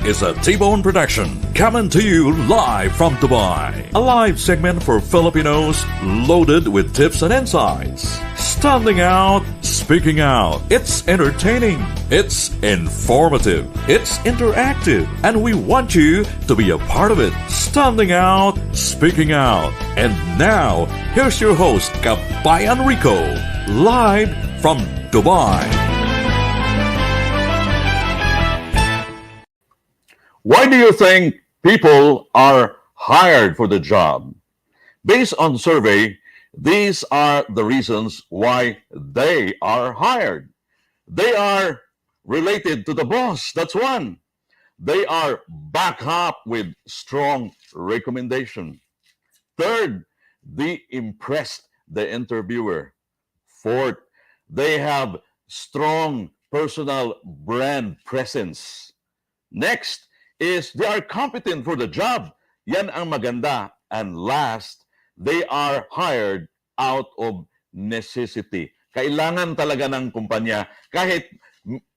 is a TBON production coming to you live from Dubai. A live segment for Filipinos loaded with tips and insights. Standing out, speaking out. It's entertaining. It's informative. It's interactive. And we want you to be a part of it. Standing out, speaking out. And now, here's your host, Kabayan Rico, live from Dubai. Why do you think people are hired for the job? Based on survey, these are the reasons why they are hired. They are related to the boss, that's one. They are backed up with strong recommendation. Third, they impressed the interviewer. Fourth, they have strong personal brand presence. Next is they are competent for the job. Yan ang maganda. And last, they are hired out of necessity. Kailangan talaga ng kumpanya, kahit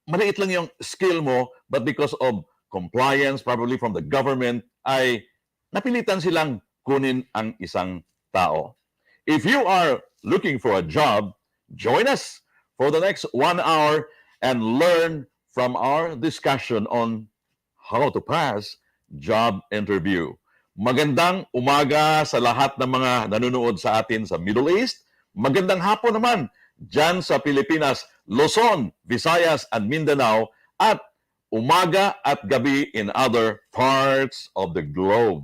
maliit lang yung skill mo, but because of compliance, probably from the government, ay napilitan silang kunin ang isang tao. If you are looking for a job, join us for the next 1 hour and learn from our discussion on how to pass job interview. Magandang umaga sa lahat ng mga nanonood sa atin sa Middle East. Magandang hapon naman dyan sa Pilipinas, Luzon, Visayas, and Mindanao. At umaga at gabi in other parts of the globe.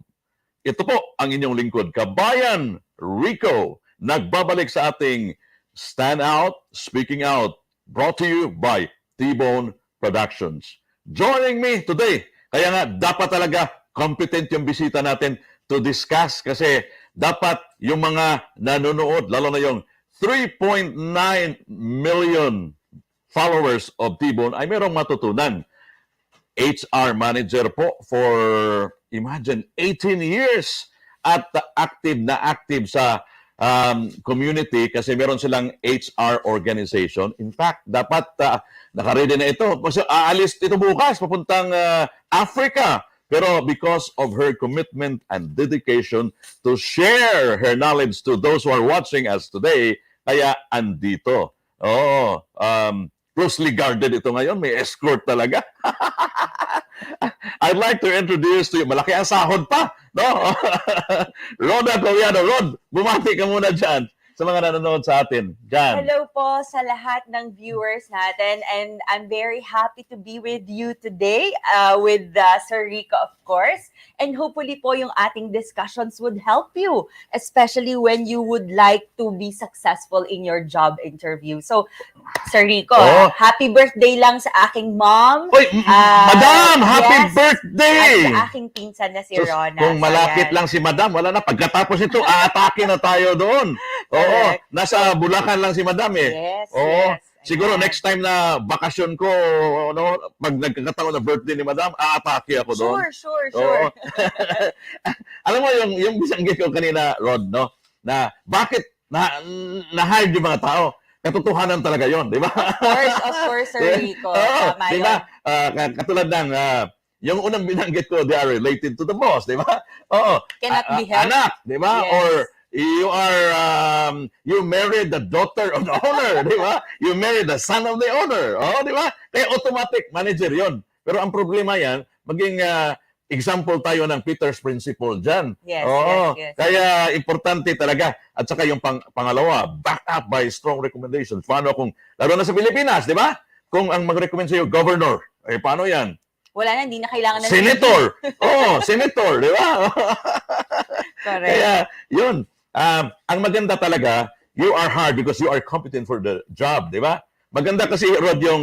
Ito po ang inyong lingkod, Kabayan Rico. Nagbabalik sa ating Stand Out, Speaking Out, brought to you by TBON Productions. Joining me today, kaya nga dapat talaga competent yung bisita natin to discuss kasi dapat yung mga nanonood, lalo na yung 3.9 million followers of TBON ay merong matutunan. HR manager po for, imagine, 18 years at active sa community kasi meron silang HR organization. In fact, dapat nakaready na ito. Kasi aalis ito bukas, papuntang Africa. Pero because of her commitment and dedication to share her knowledge to those who are watching us today, kaya andito. Closely guarded ito ngayon. May escort talaga. I'd like to introduce to you, malaki ang sahod pa, no? Rod Atoriano. Rod, bumati ka muna dyan sa mga nanonood sa atin. Dyan. Hello po sa lahat ng viewers natin, and I'm very happy to be with you today with Sir Rico, of course. And hopefully po yung ating discussions would help you, especially when you would like to be successful in your job interview. So, Sir Rico, happy birthday lang sa aking mom. Oy, Madam, happy birthday! At sa aking pinsan na si Rona. Kung malapit lang si Madam, wala na. Pagkatapos ito, aatake na tayo doon. Oo, nasa Bulacan lang si Madam eh. Yes, yes. Siguro Ayan. Next time na bakasyon ko, pag nagkakataon na birthday ni Madam, aatake ako doon. Sure. Alam mo yung bisanggit ko kanina, Rod, no? Na bakit na-hire yung mga tao? Katotohanan talaga yon, di ba? Of course, Sir Rico. Tama di ba? Katulad ng yung unang binanggit ko, they are related to the boss, di ba? Cannot be helped. Anak, di ba? Yes. Or you married the daughter of the owner, di ba? You married the son of the owner, di ba? Kaya automatic manager yon. Pero ang problema yan, maging example tayo ng Peter's Principle dyan. Yes. Kaya importante talaga. At saka yung pangalawa, backed up by strong recommendations. Paano kung, lalo na sa Pilipinas, di ba? Kung ang mag-recommend sa'yo, governor, paano yan? Wala na, hindi na kailangan na. Senator! Senator, di ba? Correct. Kaya, yun. Ang maganda talaga, you are hard because you are competent for the job, di ba? Maganda kasi, Rod, you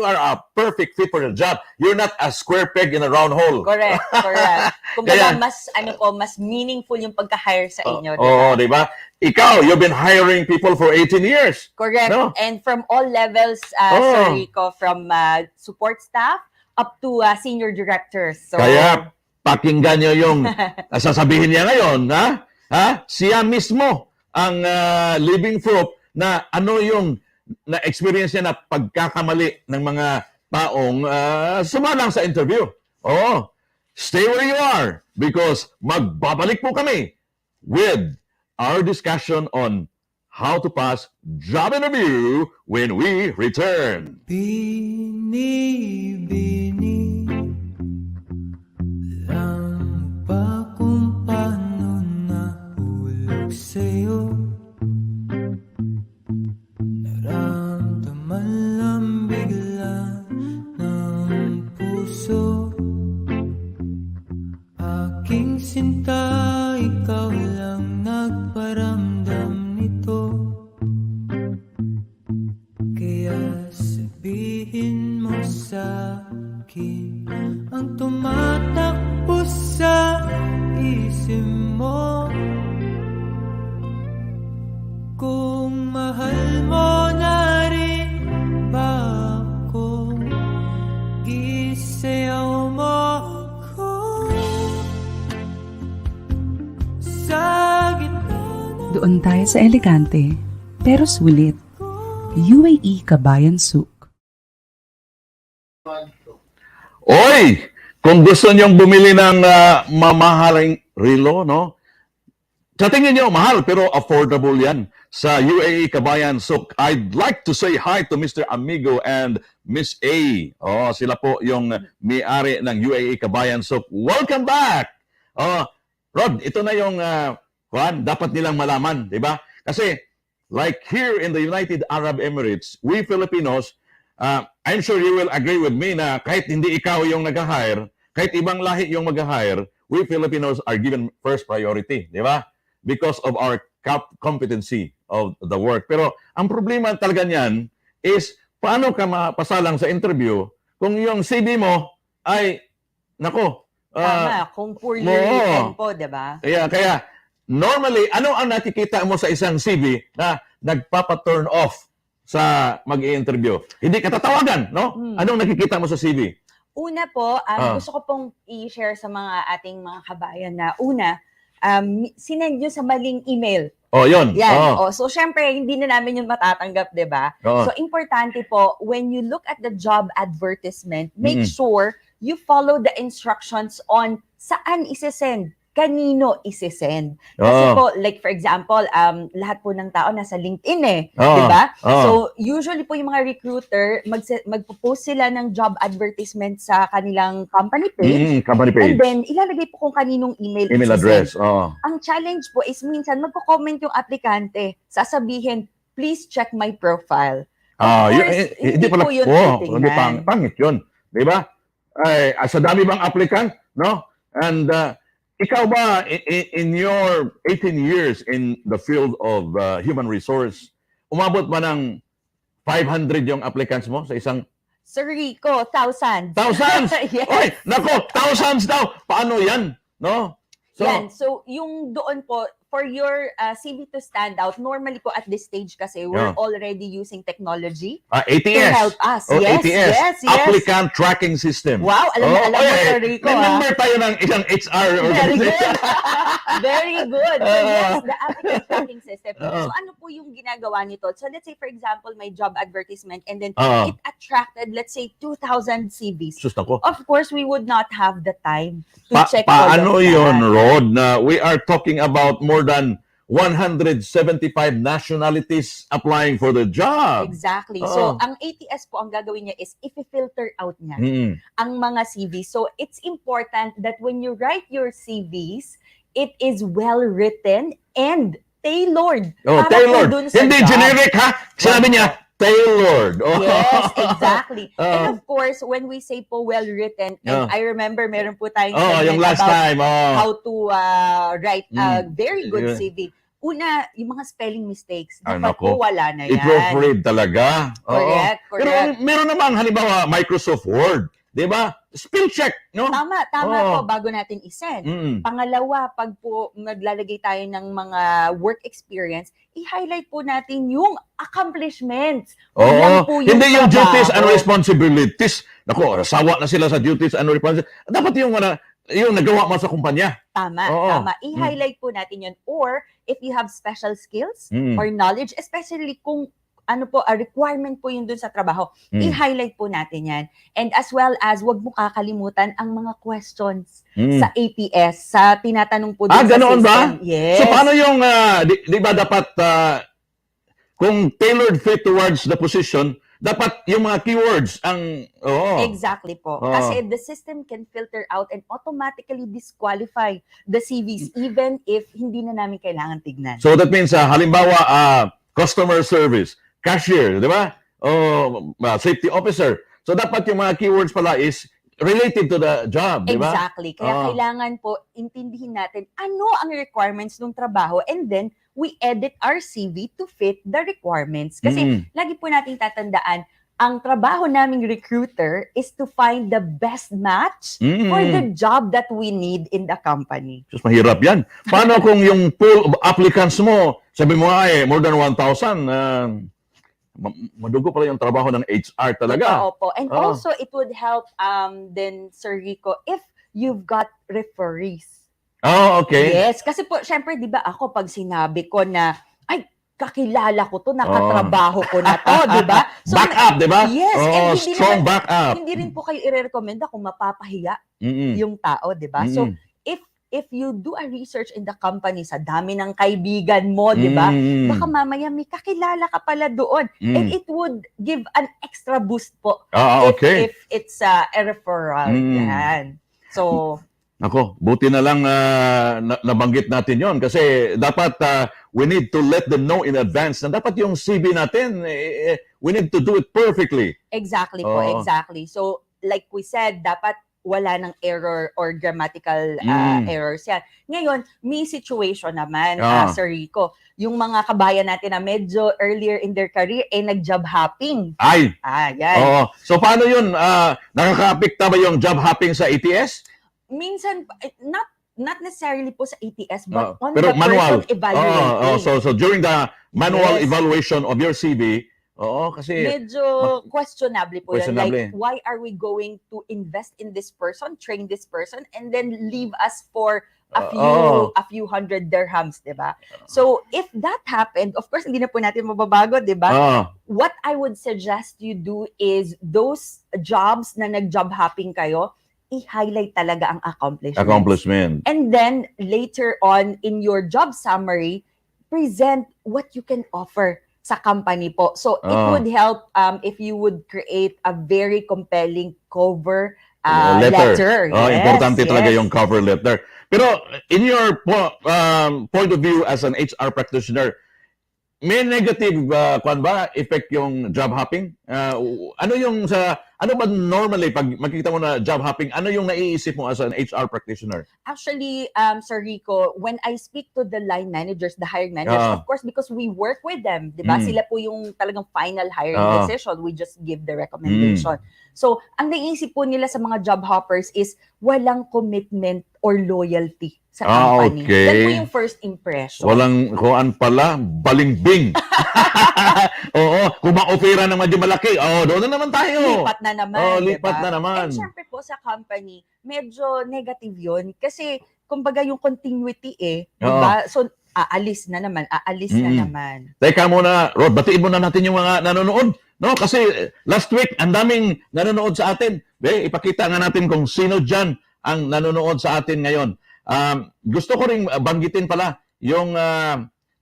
are a perfect fit for the job. You're not a square peg in a round hole. Correct. Kumbaga, mas meaningful yung pagka-hire sa inyo, diba? Di ba? Ikaw, you've been hiring people for 18 years. Correct. No? And from all levels, Sir Rico, from support staff up to senior directors. So, kaya, pakinggan nyo yung sasabihin niya ngayon, siya mismo ang living proof na ano yung na-experience niya na pagkakamali ng mga taong sumalang sa interview. Oo. Stay where you are because magbabalik po kami with our discussion on how to pass job interview when we return. Bini-bini lang ba kung paano nahulog sa'yo? Naramdaman lang bigla ng puso. Aking sinta, ikaw lang nagparamdam nito. Kaya sabihin mo sa akin ang tumatakbo sa isip mo. Kung mahal mo na rin ba ako, gisayaw mo ako sa gitna ng Doon tayo sa elegante, pero sulit. UAE Kabayan Souk. Oy! Kung gusto niyong bumili ng mamahaling relo, no? Sa tingin niyo, mahal pero affordable yan sa UAE Kabayan Souk. I'd like to say hi to Mr. Amigo and Miss A. Oh, sila po yung may-ari ng UAE Kabayan Souk. Welcome back! Oh, Rod, ito na yung dapat nilang malaman, di ba? Kasi like here in the United Arab Emirates, we Filipinos, I'm sure you will agree with me na kahit hindi ikaw yung nag-hire, kahit ibang lahi yung mag-hire, we Filipinos are given first priority, di ba? Because of our competency of the work. Pero ang problema talaga niyan is paano ka mapasalang sa interview kung yung CV mo ay, nako, Tama, kung poorly oo. written po, di ba? Kaya normally, ano ang nakikita mo sa isang CV na nagpapa-turn off sa mag-i-interview? Hindi ka tatawagan, no? Anong nakikita mo sa CV? Una po, gusto ko pong i-share sa mga ating mga kabayan na sinend nyo sa maling email. Oh, yun. Yan. Oh. So, syempre, hindi na namin yun matatanggap, di ba? Oo. So, importante po, when you look at the job advertisement, make Mm-mm. sure you follow the instructions on saan isesend, kanino isesend. Kasi Oo. po, like for example, lahat po ng tao nasa LinkedIn Oo. di ba? Oo. So, usually po yung mga recruiter, magpo-post sila ng job advertisement sa kanilang company page. Company And page. then, ilalagay po kung kaninong email Email isesend. address. Oh. Ang challenge po is minsan magko-comment yung aplikante, sasabihin, please check my profile. Of course, hindi po yun hindi titingnan. pangit yun. Di ba? Ay, sa dami bang applicant, no? And ikaw ba, in your 18 years in the field of human resource, umabot ba ng 500 yung applicants mo sa isang Sir Rico, thousands. thousands? Yes. Oy, nako, thousands daw. Paano yan? No? Yan. So, yung doon po, for your CV to stand out, normally po at this stage kasi, we're Yeah. already using technology ATS. to help us. Oh, Yes, ATS. yes, yes. Applicant Tracking System. Wow, alam na alam mo, Sir Rico, May ha? number tayo ng isang HR Very organization. good. Very good. So yes, the applicant tracking system. Oo. So ano po yung ginagawa nito? So let's say for example, may job advertisement and then Oo. it attracted, let's say, 2,000 CVs. Sus nako. Of course, we would not have the time to check all Paano of that. yun, Rod, na we are talking about more than 175 nationalities applying for the job? Exactly. Oo. So ang ATS po, ang gagawin niya is i-filter out niya Mm. ang mga CVs. So it's important that when you write your CVs, it is well written and tailored. Oh, para po tailored. dun sa Hindi job. generic, ha? Sinabi niya, tailored. Oh. Yes, exactly. Oo. And of course, when we say po well-written, and Oo. I remember meron po tayong Oh, segment yung last about time. Oh. how to write a Mm. very good Yeah. CV. Una, yung mga spelling mistakes, Ay, dapat nako. po wala na yan. I-proofread talaga. Oo. Correct, Pero correct. meron namang halimbawa Microsoft Word, 'di ba? Spell check, no? Tama Oo. po, bago natin isend. Mm. Pangalawa, pag po maglalagay tayo ng mga work experience, i-highlight po natin yung accomplishments. Huwag lang Oo. po yung Hindi yung trabaho. duties and responsibilities. Nako, sawa na sila sa duties and responsibilities. Dapat yung nagawa mo sa kumpanya. Tama, Oo. tama. I-highlight po natin yun. Or, if you have special skills Mm. or knowledge, especially kung requirement po yun dun sa trabaho. Mm. I-highlight po natin yan. And as well as, wag mo kakalimutan ang mga questions Mm. sa ATS, sa tinatanong po dun sa Ganoon system. ba? Yes. So paano yung, di ba dapat, kung tailored fit towards the position, dapat yung mga keywords ang, Exactly po. Oo. Kasi the system can filter out and automatically disqualify the CVs even if hindi na namin kailangan tignan. So that means, halimbawa, customer service, cashier, di ba? O safety officer. So dapat yung mga keywords pala is related to the job, di ba? Exactly. Kaya kailangan po intindihin natin ano ang requirements ng trabaho and then we edit our CV to fit the requirements. Kasi lagi po nating tatandaan, ang trabaho naming recruiter is to find the best match for the job that we need in the company. Just mahirap yan. Paano kung yung pool of applicants mo, sabi mo more than 1,000, madugo pala yung trabaho ng HR talaga. Opo. And also, it would help then, Sir Rico, if you've got referees. Okay. Yes, kasi po, syempre, di ba ako, pag sinabi ko na, ay, kakilala ko to, nakatrabaho ko na to, di ba? So, backup, di ba? Yes, and strong backup. Hindi rin po kayo i-recommenda kung mapapahiya yung tao, di ba? So, if you do a research in the company, sa dami ng kaibigan mo, di ba? Baka mamaya may kakilala ka pala doon. And it would give an extra boost po if it's a referral. Yan. So, Ako, buti na lang nabanggit natin yon kasi dapat we need to let them know in advance na dapat yung CV natin, we need to do it perfectly. Exactly po, exactly. So, like we said, dapat wala ng error or grammatical errors yan. Ngayon, may situation naman, Sir Rico. Yung mga kabayan natin na medyo earlier in their career, nag-job hopping. Yan. So, paano yun? Nakaka-apekta ba yung job hopping sa ATS? Minsan, not necessarily po sa ATS, but on pero the manual. person evaluating. So during the manual evaluation of your CV, kasi medyo questionable po yun. Like, why are we going to invest in this person, train this person, and then leave us for a few hundred dirhams, di ba? So, if that happened, of course, hindi na po natin mababago, di ba? What I would suggest you do is those jobs na nag-job hopping kayo, i-highlight talaga ang accomplishment. And then, later on, in your job summary, present what you can offer sa company po. So, it would help if you would create a very compelling cover letter. Importante talaga yung cover letter. Pero, in your point of view as an HR practitioner, may negative effect yung job hopping? Ano ba normally pag makikita mo na job hopping, ano yung naiisip mo as an HR practitioner? Actually, Sir Rico, when I speak to the line managers, the hiring managers, of course, because we work with them, di ba? Sila po yung talagang final hiring decision. We just give the recommendation. So, ang naiisip po nila sa mga job hoppers is walang commitment or loyalty sa company. Yan po yung first impression. Walang kuan pala, balingbing. Kung ma-offera ng medyo malaki, doon na naman tayo. Lipat na naman. Lipat diba? na naman. And syempre po sa company, medyo negative yun. Kasi, kumbaga yung continuity diba? So, aalis na naman. Teka muna, Rod, batiin muna natin yung mga nanonood. No, kasi last week, ang daming nanonood sa atin. Ipakita nga natin kung sino dyan ang nanonood sa atin ngayon. Gusto ko ring banggitin pala yung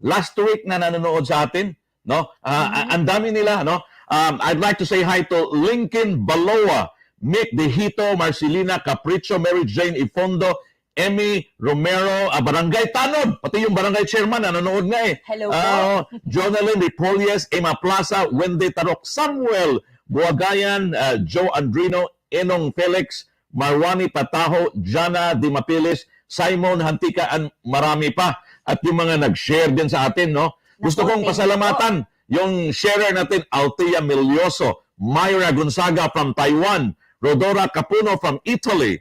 last week na nanonood sa atin. No? Ang dami nila. No? I'd like to say hi to Lincoln Baloa, Mick De Hito, Marcelina Capricho, Mary Jane Ifondo, Emmy Romero, Barangay Tanod, pati yung barangay chairman, nanonood nga Hello po. Jonalyn Ripolles, Emma Plaza, Wendy Tarok, Samuel Buagayan, Joe Andrino, Enong Felix, Marwani Pataho, Jana Dimapilis, Simon Hantika, and marami pa. At yung mga nag-share din sa atin, no? Gusto kong pasalamatan yung sharer natin, Altia Milioso, Myra Gonzaga from Taiwan, Rodora Capuno from Italy,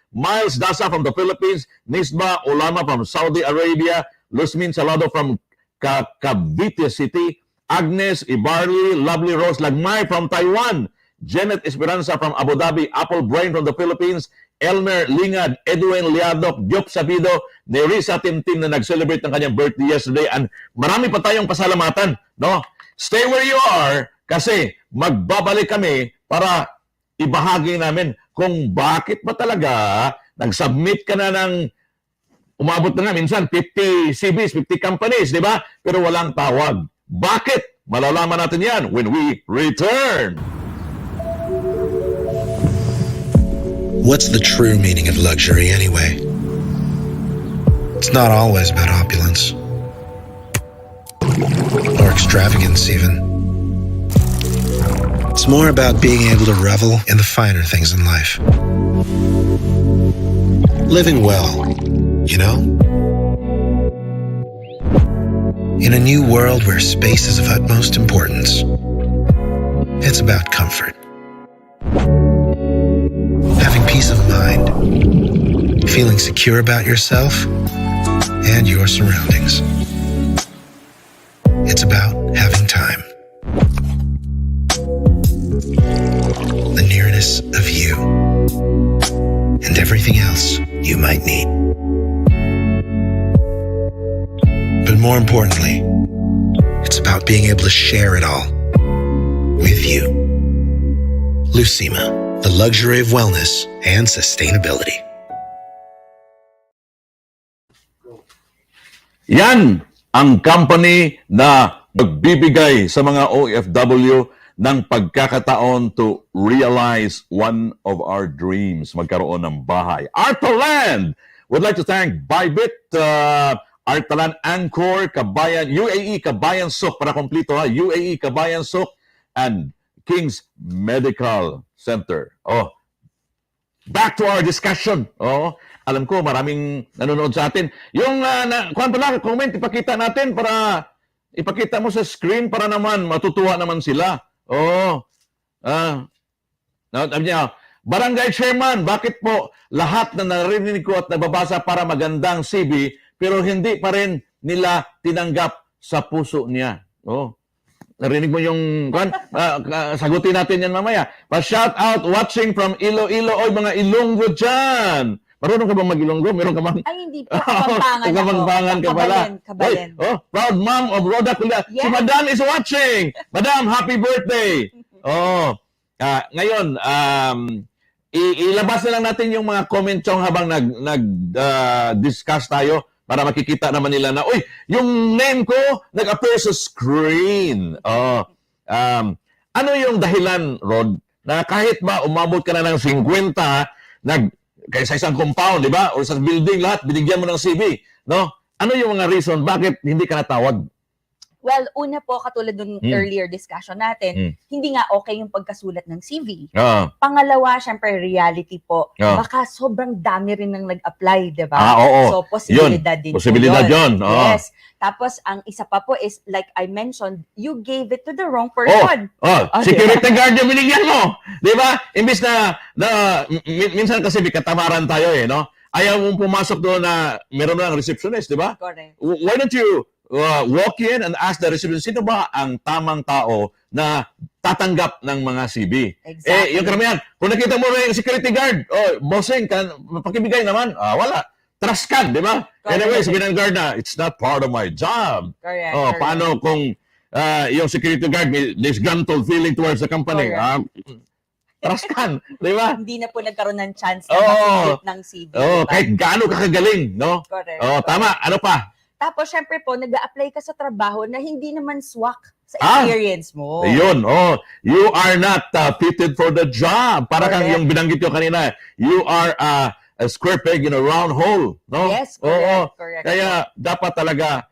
Miles Dasa from the Philippines, Nisba Olama from Saudi Arabia, Luzmin Salado from Cavite City, Agnes Ibarli, Lovely Rose Lagmay from Taiwan, Janet Esperanza from Abu Dhabi, Apple Brain from the Philippines, Elmer Lingad, Edwin Liadok, Diop Sabido, Nerissa Timtim na nag-celebrate ng kanyang birthday yesterday, and marami pa tayong pasalamatan, no? stay where you are kasi magbabalik kami para ibahagi namin kung bakit ba talaga nag-submit ka na ng umabot na nga minsan 50 CVs, 50 companies, di ba? Pero walang tawag. Bakit? Malalaman natin yan when we return. What's the true meaning of luxury anyway? It's not always about opulence or extravagance even. It's more about being able to revel in the finer things in life. Living well, you know? In a new world where space is of utmost importance, it's about comfort. Having peace of mind, feeling secure about yourself and your surroundings. It's about having time. The nearness of you and everything else you might need. But more importantly, it's about being able to share it all with you. Lucima, the luxury of wellness and sustainability. Yan ang company na magbibigay sa mga OFW ng pagkakataon to realize one of our dreams, magkaroon ng bahay. Artaland would like to thank Bybit, Artaland Angkor, Kabayan, UAE Kabayan Sok, para kompleto ha, UAE Kabayan Sok, and King's Medical Center. Oh, back to our discussion. Oh, alam ko maraming nanonood sa atin. Yung kuwan pala, comment ipakita natin para ipakita mo sa screen para naman matutuwa naman sila. Oh. Barangay Chairman, bakit po lahat na narinig ko at nababasa para magandang CV pero hindi pa rin nila tinanggap sa puso niya? Oh. Narinig mo yung sagutin natin yan mamaya. Pa-shout out watching from Iloilo. Oy, mga Ilonggo dyan. Marunong ka bang mag-Ilonggo? Meron ka bang... Ay, hindi po. Kapampangan ako. Kapampangan ka pala. Kabayan. Oy, proud mom of Rhoda Culia. Yes. Si Madam is watching. Madam, happy birthday. Ngayon, ilabas na lang natin yung mga comment chong habang nag-discuss tayo para makikita naman nila na, uy, yung name ko nag-appear sa screen. Ano yung dahilan, Rod, na kahit ba umabot ka na ng 50, kaya sa isang compound, di ba? O sa building, lahat, binigyan mo ng CV. No? Ano yung mga reason bakit hindi ka natawag? Well, una po, katulad nung earlier discussion natin, hindi nga okay yung pagkasulat ng CV. Pangalawa, syempre, reality po. Baka sobrang dami rin nang nag-apply, di ba? Oo. So, posibilidad din Posibilidad yun. Yes. Tapos, ang isa pa po is, like I mentioned, you gave it to the wrong person. Security guard yung binigyan mo. Di ba? Imbis na minsan kasi may katamaran tayo no? Ayaw mong pumasok doon na meron lang receptionist, di ba? Correct. Why don't you walk in and ask the receptionist, sino ba ang tamang tao na tatanggap ng mga CV? Exactly. Yung karamihan, kung nakita mo rin yung security guard, bossing, pakibigay naman, wala. Trust ka, di ba? Anyway, sabi ng guard na, it's not part of my job. Correct. Paano kung yung security guard may disgruntled feeling towards the company? Trust ka, di ba? Hindi na po nagkaroon ng chance na mag-flip ng CV. Diba? Kahit gaano ka kagaling, no? Correct. Tama. Ano pa? Tapos, syempre po, nag-a-apply ka sa trabaho na hindi naman swak sa experience mo. Ayun, you are not fitted for the job. Para kang yung binanggit ko kanina, you are a square peg in a round hole, no? Yes, correct. Correct. Kaya dapat talaga,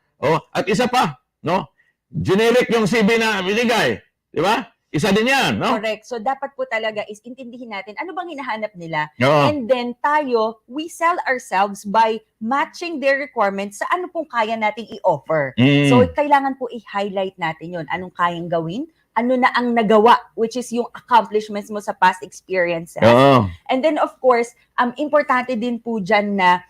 at isa pa, no? Generic yung CV na binigay, di ba? Isa din yan, no? Correct. So, dapat po talaga is intindihin natin ano bang hinahanap nila. Oo. And then, tayo, we sell ourselves by matching their requirements sa ano pong kaya nating i-offer. So, kailangan po i-highlight natin yon. Anong kayang gawin? Ano na ang nagawa, which is yung accomplishments mo sa past experiences. Oo. And then, of course, importante din po dyan na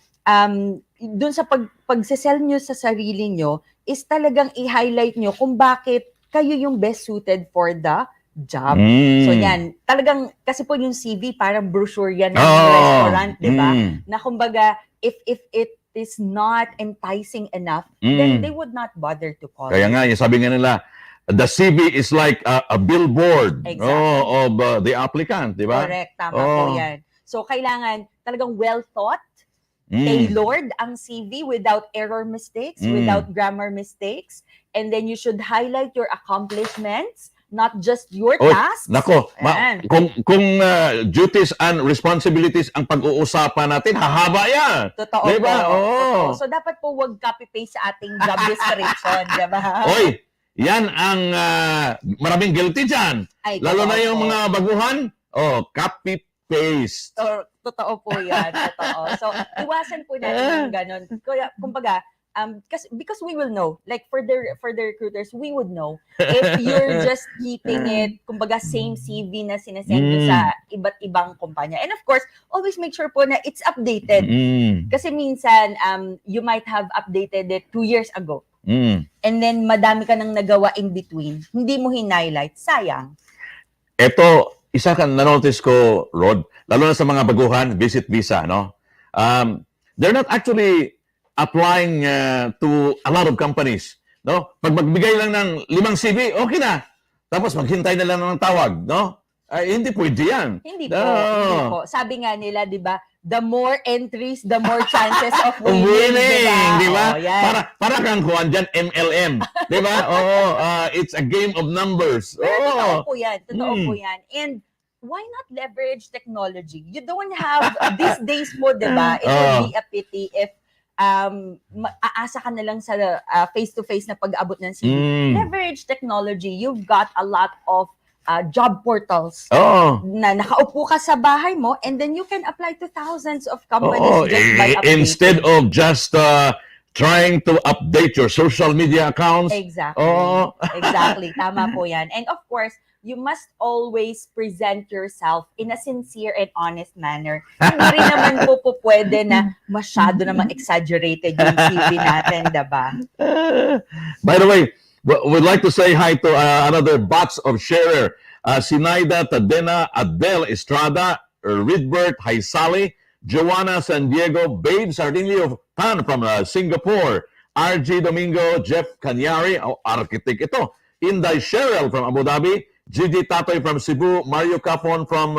dun sa pagsisell nyo sa sarili nyo is talagang i-highlight nyo kung bakit kayo yung best suited for the job. So yan, talagang, kasi po yung CV, parang brochure yan ng restaurant, di ba? Na kumbaga, if it is not enticing enough, then they would not bother to call. Kaya nga, yung sabi nga nila, the CV is like a billboard Exactly. of the applicant, di ba? Correct, tama po Oh. yan. So, kailangan talagang well-thought, Mm. tailored ang CV without error mistakes, without grammar mistakes, and then you should highlight your accomplishments, not just your Oy, tasks. nako, Ayan. kung duties and responsibilities ang pag-uusapan natin, hahaba yan. Totoo Diba? po. Oo. Totoo. So, dapat po wag copy-paste sa ating job description, di ba? Oy, yan ang maraming guilty dyan. Ay, Lalo totoo na yung po. mga baguhan, copy-paste. Totoo po yan. Totoo. So, iwasan po natin yung ganun. Kaya, kumbaga, because we will know, like for the recruiters, we would know if you're just keeping it, kumbaga, same CV na sinesend nyo sa iba't ibang kumpanya. And of course, always make sure po na it's updated. Kasi minsan, you might have updated it 2 years ago. And then, madami ka nang nagawa in between. Hindi mo highlight. Sayang. Ito, isa ka na-notice ko, Rod, lalo na sa mga baguhan, visit visa, no? They're not actually applying to a lot of companies, no? Pag magbigay lang ng 5 CV, okay na. Tapos maghintay na lang ng tawag, no? Hindi pwede yan. Hindi po. Hindi po. Sabi nga nila, di ba, the more entries, the more chances of winning. Di ba? Oh, yan. Para kang kuhan dyan, MLM. Di ba? It's a game of numbers. Pero totoo Oo. po yan. Totoo po yan. And why not leverage technology? You don't have, these days po, di ba, it would be a pity if aasa ka na lang sa face-to-face na pag-abot ng CV. Leverage technology. You've got a lot of job portals Oh. na nakaupo ka sa bahay mo and then you can apply to thousands of companies just by updating. Instead of just trying to update your social media accounts. Exactly. Oh. Exactly. Tama po yan. And of course, you must always present yourself in a sincere and honest manner. Hindi rin naman po pwede na masyado namang exaggerated yung CV natin, diba? By the way, we'd like to say hi to another batch of sharer. Sinaida Tadena, Adele Estrada, Ridbert, Hi Sally, Joanna San Diego, Babe Sardinio Tan from Singapore, RG Domingo, Jeff Canyari, architect ito, Inday Cheryl from Abu Dhabi, Gigi Tatoy from Cebu, Mario Capon from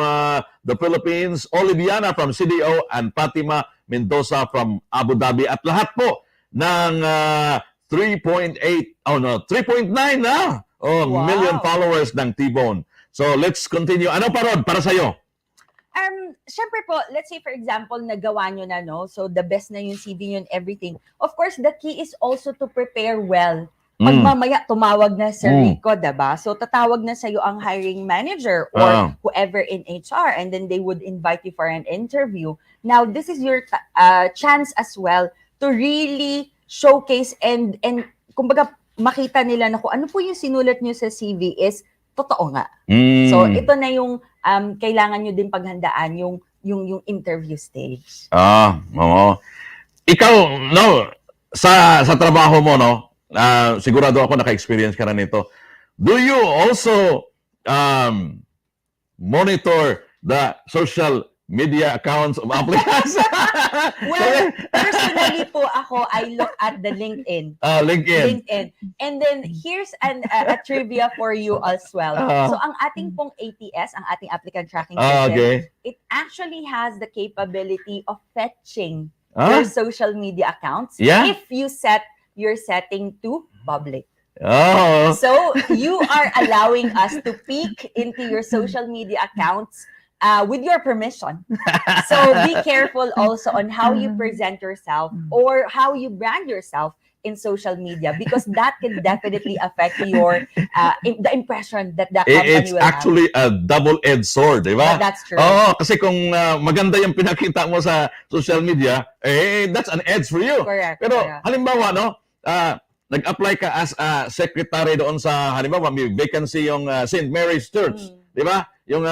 the Philippines, Oliviana from CDO, and Fatima Mendoza from Abu Dhabi. At lahat po ng 3.9 na Wow. million followers ng TBON. So let's continue. Ano pa, Rod, para sa'yo? Syempre po, let's say for example, nagawa nyo na, no? So the best na yung CV nyo and everything. Of course, the key is also to prepare well. Pag mamaya tumawag na si Rico, diba? So tatawag na sa'yo ang hiring manager or whoever in HR and then they would invite you for an interview. Now, this is your chance as well to really showcase and kumbaga makita nila na kung ano po yung sinulat nyo sa CV is totoo nga. So ito na yung kailangan nyo din paghandaan yung interview stage. Oo. Ikaw, no, sa trabaho mo, no, sigurado ako naka-experience ka na nito. Do you also monitor the social media accounts of applicants? Well, personally po ako, I look at the LinkedIn. LinkedIn. And then here's a trivia for you as well. So ang ating pong ATS, ang ating applicant tracking system, Okay. it actually has the capability of fetching your social media accounts if you set your setting to public. Oh. So you are allowing us to peek into your social media accounts with your permission. So be careful also on how you present yourself or how you brand yourself in social media because that can definitely affect your the impression that the company It's will actually a double-edged sword, di ba? That's true. Oo, kasi kung maganda yung pinakita mo sa social media, that's an edge for you. Correct. Pero correct. halimbawa, no, nag-apply ka as a secretary doon sa, halimbawa, may vacancy yung St. Mary's Church, di ba? Yung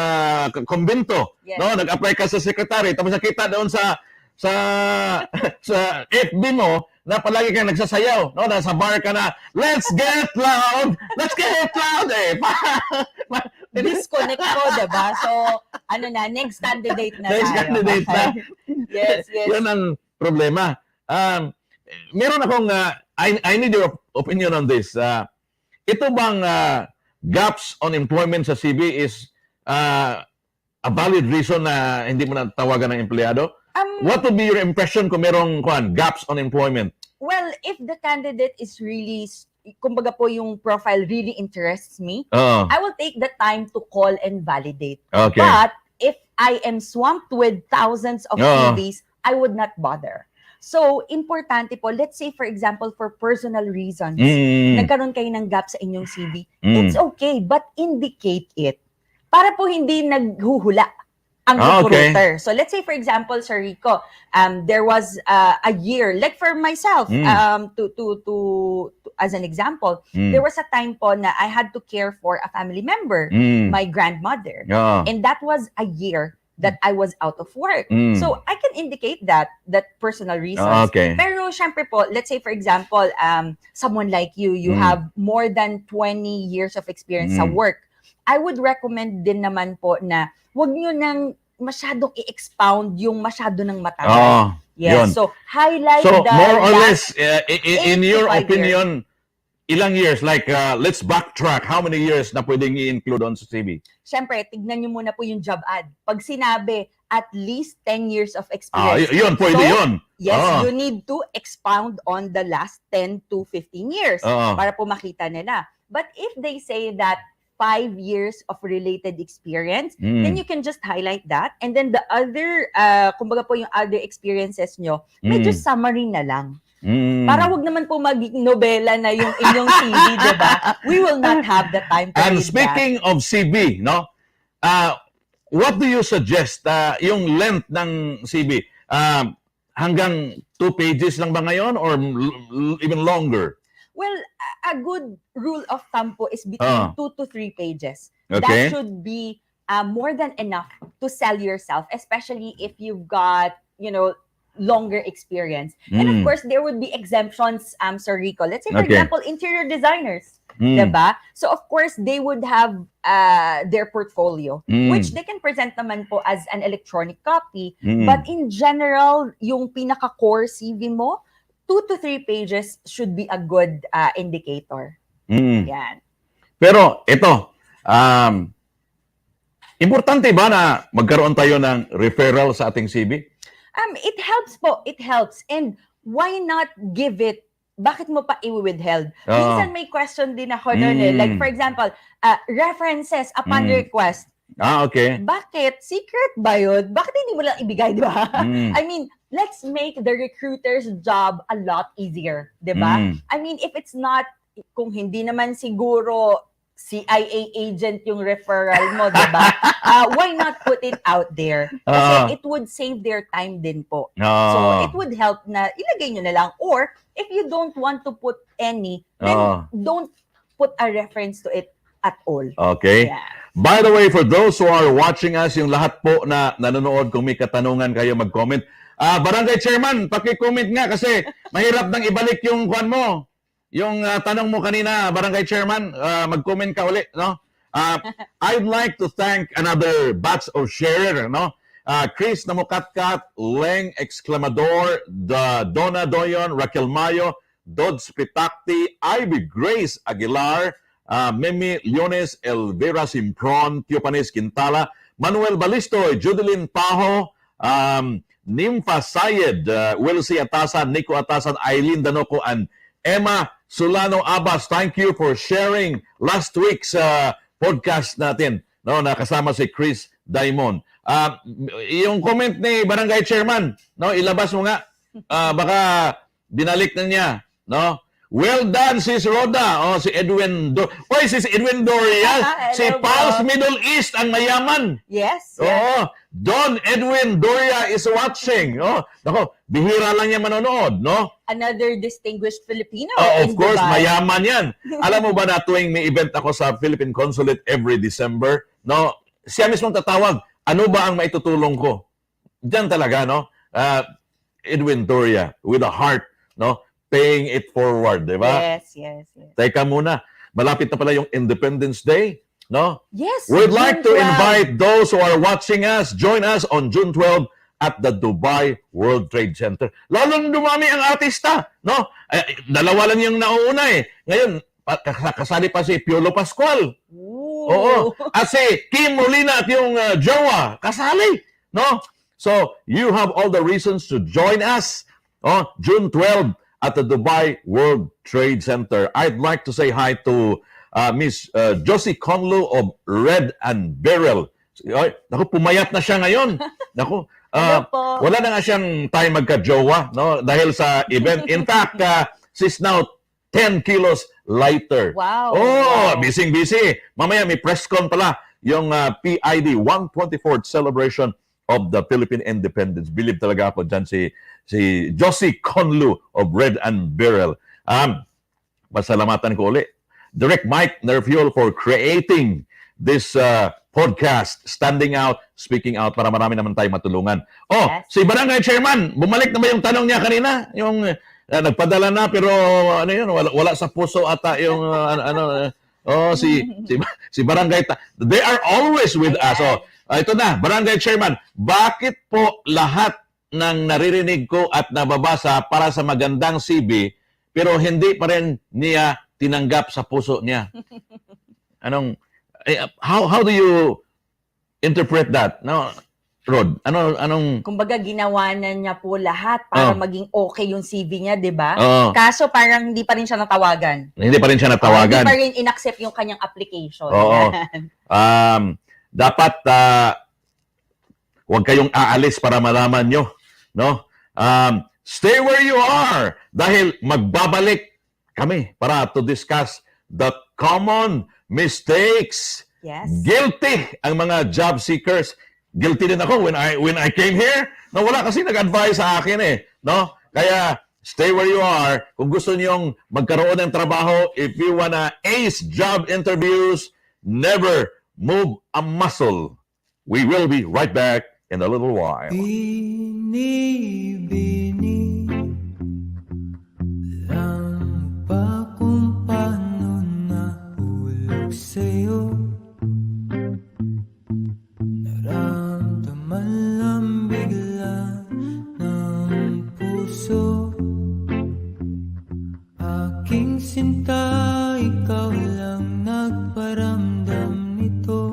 konbento, Yes. no? Nag-apply ka sa secretary, tapos nakita doon sa FB mo na palagi kang nagsasayaw, no? Nasa bar ka na, let's get loud! Let's get loud! Disconnect ko, diba? So, next candidate na Next tayo. candidate na. Yes. Yan ang problema. Meron akong, I need your opinion on this. ito bang gaps on employment sa CV is a valid reason na hindi mo natawagan ng empleyado? What would be your impression kung merong gaps on employment? Well, if the candidate is really, kumbaga po yung profile really interests me, Oo. I will take the time to call and validate. Okay. But if I am swamped with thousands of Oo. CVs, I would not bother. So, importante po, let's say for example, for personal reasons, nagkaroon kayo ng gap sa inyong CV, it's okay, but indicate it. Para po hindi naghuhula ang Okay. recruiter. So, let's say for example, Sir Rico, there was a year, like for myself, to as an example, there was a time po na I had to care for a family member, my grandmother. Oo. And that was a year that I was out of work. So, I can indicate that personal reasons. Okay. Pero, syempre po, let's say for example, someone like you have more than 20 years of experience sa work. I would recommend din naman po na wag nyo nang masyadong i-expound yung masyado ng matagal. yun. Yes, so highlight So, the more or last less, in 8 to your 5 opinion, ilang years? Like, let's backtrack. How many years na pwedeng i-include on sa CV? Siyempre, tignan nyo muna po yung job ad. Pag sinabi, at least 10 years of experience. Yun, pwede So, yun. Yes, you need to expound on the last 10 to 15 years para po makita nila. But if they say that 5 years of related experience, then you can just highlight that. And then the other, kumbaga po yung other experiences nyo, medyo summary na lang. Para wag naman po maging nobela na yung inyong CV, diba? We will not have the time to And read speaking of CV, no? What do you suggest? Yung length ng CV, hanggang 2 pages lang ba ngayon or even longer? Well, a good rule of thumb po is between 2 to 3 pages. Okay. That should be more than enough to sell yourself, especially if you've got, longer experience. And of course, there would be exemptions, Sir Rico. Let's say, for example, interior designers. Diba? So, of course, they would have their portfolio, which they can present naman po as an electronic copy. But in general, yung pinaka-core CV mo, 2 to 3 pages should be a good indicator. Yan. Pero ito, importante ba na magkaroon tayo ng referral sa ating CV? It helps po. It helps. And why not give it? Bakit mo pa i-withheld? Minsan may question din ako doon eh. Like for example, references upon request. Okay. Bakit? Secret ba yun? Bakit hindi mo lang ibigay, di ba? I mean, let's make the recruiter's job a lot easier, di ba? I mean, if it's not, kung hindi naman siguro CIA agent yung referral mo, di ba? Why not put it out there? Kasi it would save their time din po. So, it would help na ilagay nyo na lang. Or, if you don't want to put any, then don't put a reference to it at all. Okay. Yeah. By the way, for those who are watching us, yung lahat po na nanonood, kung may katanungan kayo, mag-comment. Barangay Chairman, paki-comment nga kasi mahirap nang ibalik yung kwan mo. Yung tanong mo kanina, Barangay Chairman, mag-comment ka uli, no? I'd like to thank another batch of sharer, no? Chris Namukatkat, Leng Exclamador, Donna Doyon, Raquel Mayo, Dodds Pitakti, Ivy Grace Aguilar, Memi Leones, Elvira Simpron, Tiopanes Quintala, Manuel Balistoy, Judeline Paho, Nympha Sayed, Wilsie Atasan, Nico Atasan, Eileen Danoco, and Emma Solano Abbas. Thank you for sharing last week's podcast natin. No, nakasama si Chris Daimon. Yung comment ni Barangay Chairman, no, ilabas mo nga. Baka binalik na niya, no? Well done, Sis Roda. Si Edwin si Edwin Doria. Si Pulse Middle East ang mayaman. Yes. Don Edwin Doria is watching. Nako, bihira lang niya manonood, no? Another distinguished Filipino Of in course, Dubai. mayaman yan. Alam mo ba na tuwing may event ako sa Philippine Consulate every December, no? Siya mismong tatawag, ano ba ang maitutulong ko? Diyan talaga, no? Edwin Doria, with a heart, no? Paying it forward, di ba? Yes. Teka muna, malapit na pala yung Independence Day, no? Yes. We'd like to June 12. invite those who are watching us, join us on June 12 at the Dubai World Trade Center. Lalong dumami ang artista, no? Dalawa lang yung nauuna eh. Ngayon, kasali pa si Piolo Pascual. Ooh. Oo. At si Kim Molina at yung jowa, kasali. No? So, you have all the reasons to join us June 12 at the Dubai World Trade Center. I'd like to say hi to Miss Josie Conlu of Red and Beryl. Ay, naku, pumayat na siya ngayon. Naku, Hello po. wala na nga siyang time magka-jowa, no? Dahil sa event. In fact, she's now 10 kilos lighter. Wow. Oh, Wow. busy. Mamaya may press con pala yung PID 124th celebration of the Philippine Independence. Believe talaga ako dyan si Josie Conlu of Red and Beryl. Pasalamatan ko ulit Direct Mike Nerfuel for creating this podcast, standing out, speaking out, para marami naman tayo matulungan. Yes. Si Barangay Chairman, bumalik na ba yung tanong niya kanina? Yung nagpadala na pero ano yun, wala sa puso ata yung si Barangay they are always with us. Ito na, Barangay Chairman, bakit po lahat ng naririnig ko at nababasa para sa magandang CB pero hindi pa rin niya tinanggap sa puso niya? How do you interpret that? No, Rod, anong Kumbaga, ginawa na niya po lahat para maging okay yung CV niya, di ba? Oo. Kaso parang hindi pa rin siya natawagan. Hindi pa rin siya natawagan. Hindi pa rin inaccept yung kanyang application. Oo. Yan. Dapat huwag kayong aalis para malaman nyo, no? Stay where you are dahil magbabalik kami para to discuss the common mistakes. Yes. Guilty ang mga job seekers. Guilty din ako when I came here. No, wala kasi nag-advise sa akin no? Kaya stay where you are. Kung gusto niyong magkaroon ng trabaho, if you wanna ace job interviews, never move a muscle. We will be right back in a little while. Bini-bini lang ba kung paano nahulog sa'yo? Naramdaman lang bigla ng puso. Aking sinta, ikaw lang nagparamdam nito.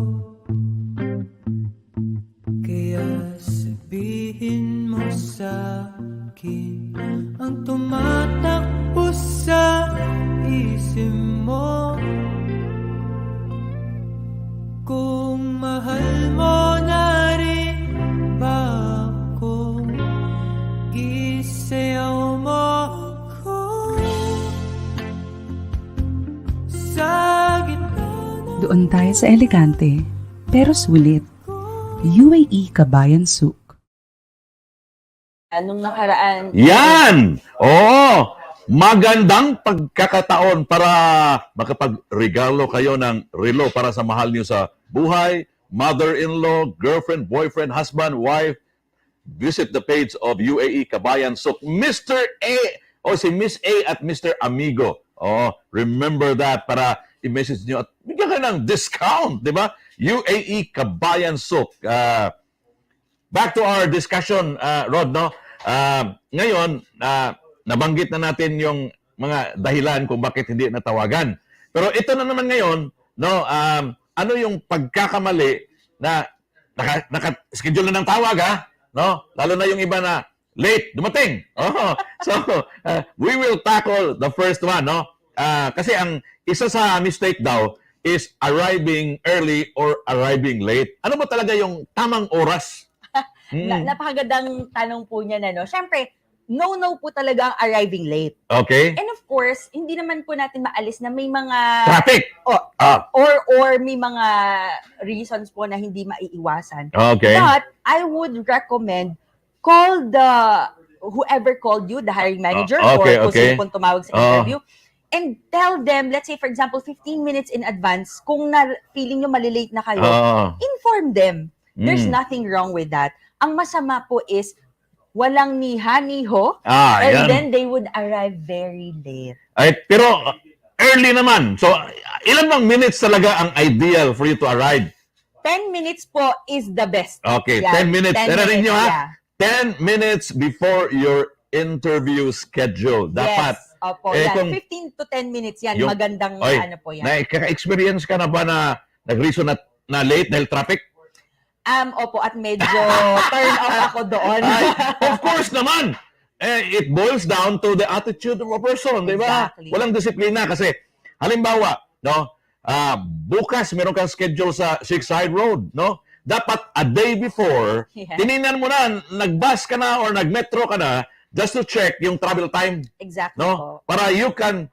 Kaya sabihin mo sa akin ang tumatakbo sa isip mo. Kung mahal mo na rin ba ako, isayaw mo ako sa gitna ng Doon tayo sa elegante, pero sulit. UAE Kabayan Souk. Anong nakaraan? Yan! Oo! Magandang pagkakataon para makapagregalo kayo ng relo para sa mahal niyo sa buhay, mother-in-law, girlfriend, boyfriend, husband, wife. Visit the page of UAE Kabayan Souk. Mr. A o si Miss A at Mr. Amigo. Remember that para i-message niyo at bigyan kayo ng discount, di ba? UAE Kabayan Souk. Back to our discussion, Rod, no? Ngayon, nabanggit na natin yung mga dahilan kung bakit hindi natawagan. Pero ito na naman ngayon, no? Ano yung pagkakamali na naka-schedule na ng tawag, no? Lalo na yung iba na late, dumating. So, we will tackle the first one, no? Kasi ang isa sa mistake daw is arriving early or arriving late. Ano ba talaga yung tamang oras? Napakagandang tanong po niya no. Siyempre, no po talaga ang arriving late. Okay. And of course, hindi naman po natin maalis na may mga Traffic. or may mga reasons po na hindi maiiwasan. Okay. But I would recommend call whoever called you, the hiring manager Okay, or kung okay. sino pong tumawag sa interview, and tell them, let's say for example, 15 minutes in advance, kung feeling nyo malilate na kayo, inform them. There's nothing wrong with that. Ang masama po is walang niha-niho, and yan. then they would arrive very late. Ay, pero early naman. So, ilan bang minutes talaga ang ideal for you to arrive? 10 minutes po is the best. Okay, Yeah, 10 minutes. 10 Tara rin nyo, minutes, yeah. 10 minutes before your interview schedule. Dapat. Yes. Opo, Eh, yan. kung 15 to 10 minutes yan. yung- Magandang Oy, ano po yan. Naka-experience ka na ba na nag-reason na late dahil traffic? Opo, at medyo turn off ako doon. Ay, of course naman. It boils down to the attitude of a person, di ba? Exactly. Walang disiplina kasi, halimbawa, no, bukas meron kang schedule sa Six Side Road, no? Dapat a day before, Yeah. tininan mo na, nag-bus ka na or nag-metro ka na just to check yung travel time, Exactly no? po. Para you can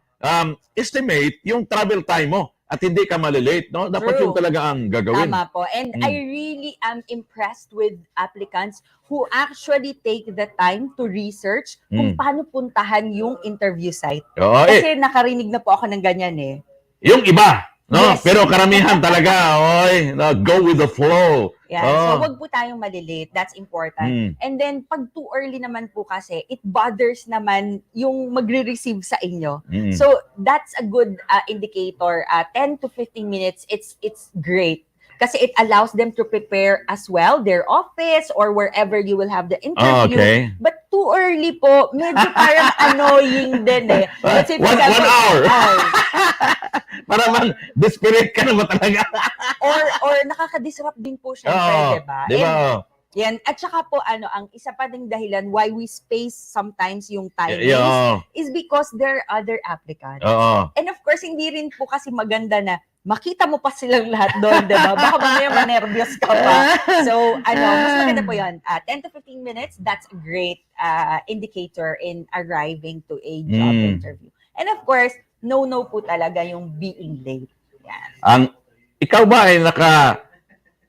estimate yung travel time mo at hindi ka malilate, no? Dapat True. yung talaga ang gagawin. Tama po. And I really am impressed with applicants who actually take the time to research kung paano puntahan yung interview site. Oo, Kasi nakarinig na po ako ng ganyan eh. yung iba, no? Yes. Pero karamihan talaga, oy, no, go with the flow. Yeah. Oh. So wag po tayong malilate. That's important. And then pag too early naman po kasi, it bothers naman yung magre-receive sa inyo. So that's a good indicator. 10 to 15 minutes, it's great. Kasi it allows them to prepare as well their office or wherever you will have the interview. Okay. But too early po, medyo parang annoying din eh. Let's say, for One example, hour. oh, Para man, desperate ka na ba talaga? or nakaka-disrupt din po syempre, Oo, diba? di ba? Yan. At saka po, ang isa pa ding dahilan why we space sometimes yung timings Yeah. is because there are other applicants. Oo. And of course, hindi rin po kasi maganda na makita mo pa silang lahat doon, di ba? Baka mamaya manervyos ka pa. So, mas maganda po yun. 10 to 15 minutes, that's a great indicator in arriving to a job interview. And of course, no po talaga yung being late. Yan. Ikaw ba ay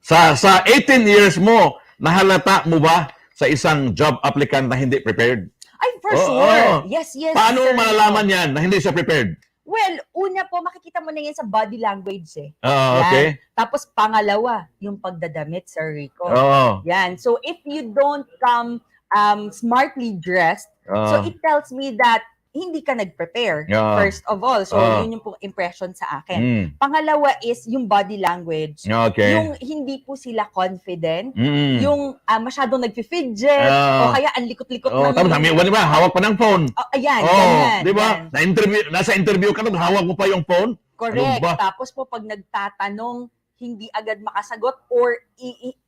sa 18 years mo, nahalata mo ba sa isang job applicant na hindi prepared? Ay, for Oo, sure. oo. Yes. Paano mo sir. malalaman yan na hindi siya prepared? Well, una po, makikita mo na yan sa body language eh. Okay. Tapos pangalawa, yung pagdadamit, Sir Rico. Oo. Yan. So if you don't come smartly dressed, so it tells me that hindi ka nag-prepare, Yeah. first of all. So yun yung pong impression sa akin. Pangalawa is yung body language. Okay. Yung hindi po sila confident, Mm. yung masyadong nagfi-fidget, o kaya ang likot-likot ng... Tapos di ba, hawak pa ng phone. Ayan, ganyan. Di ba? yan. Nasa interview ka, hawak mo pa yung phone. Correct. Ano ba? Tapos po pag nagtatanong, hindi agad makasagot or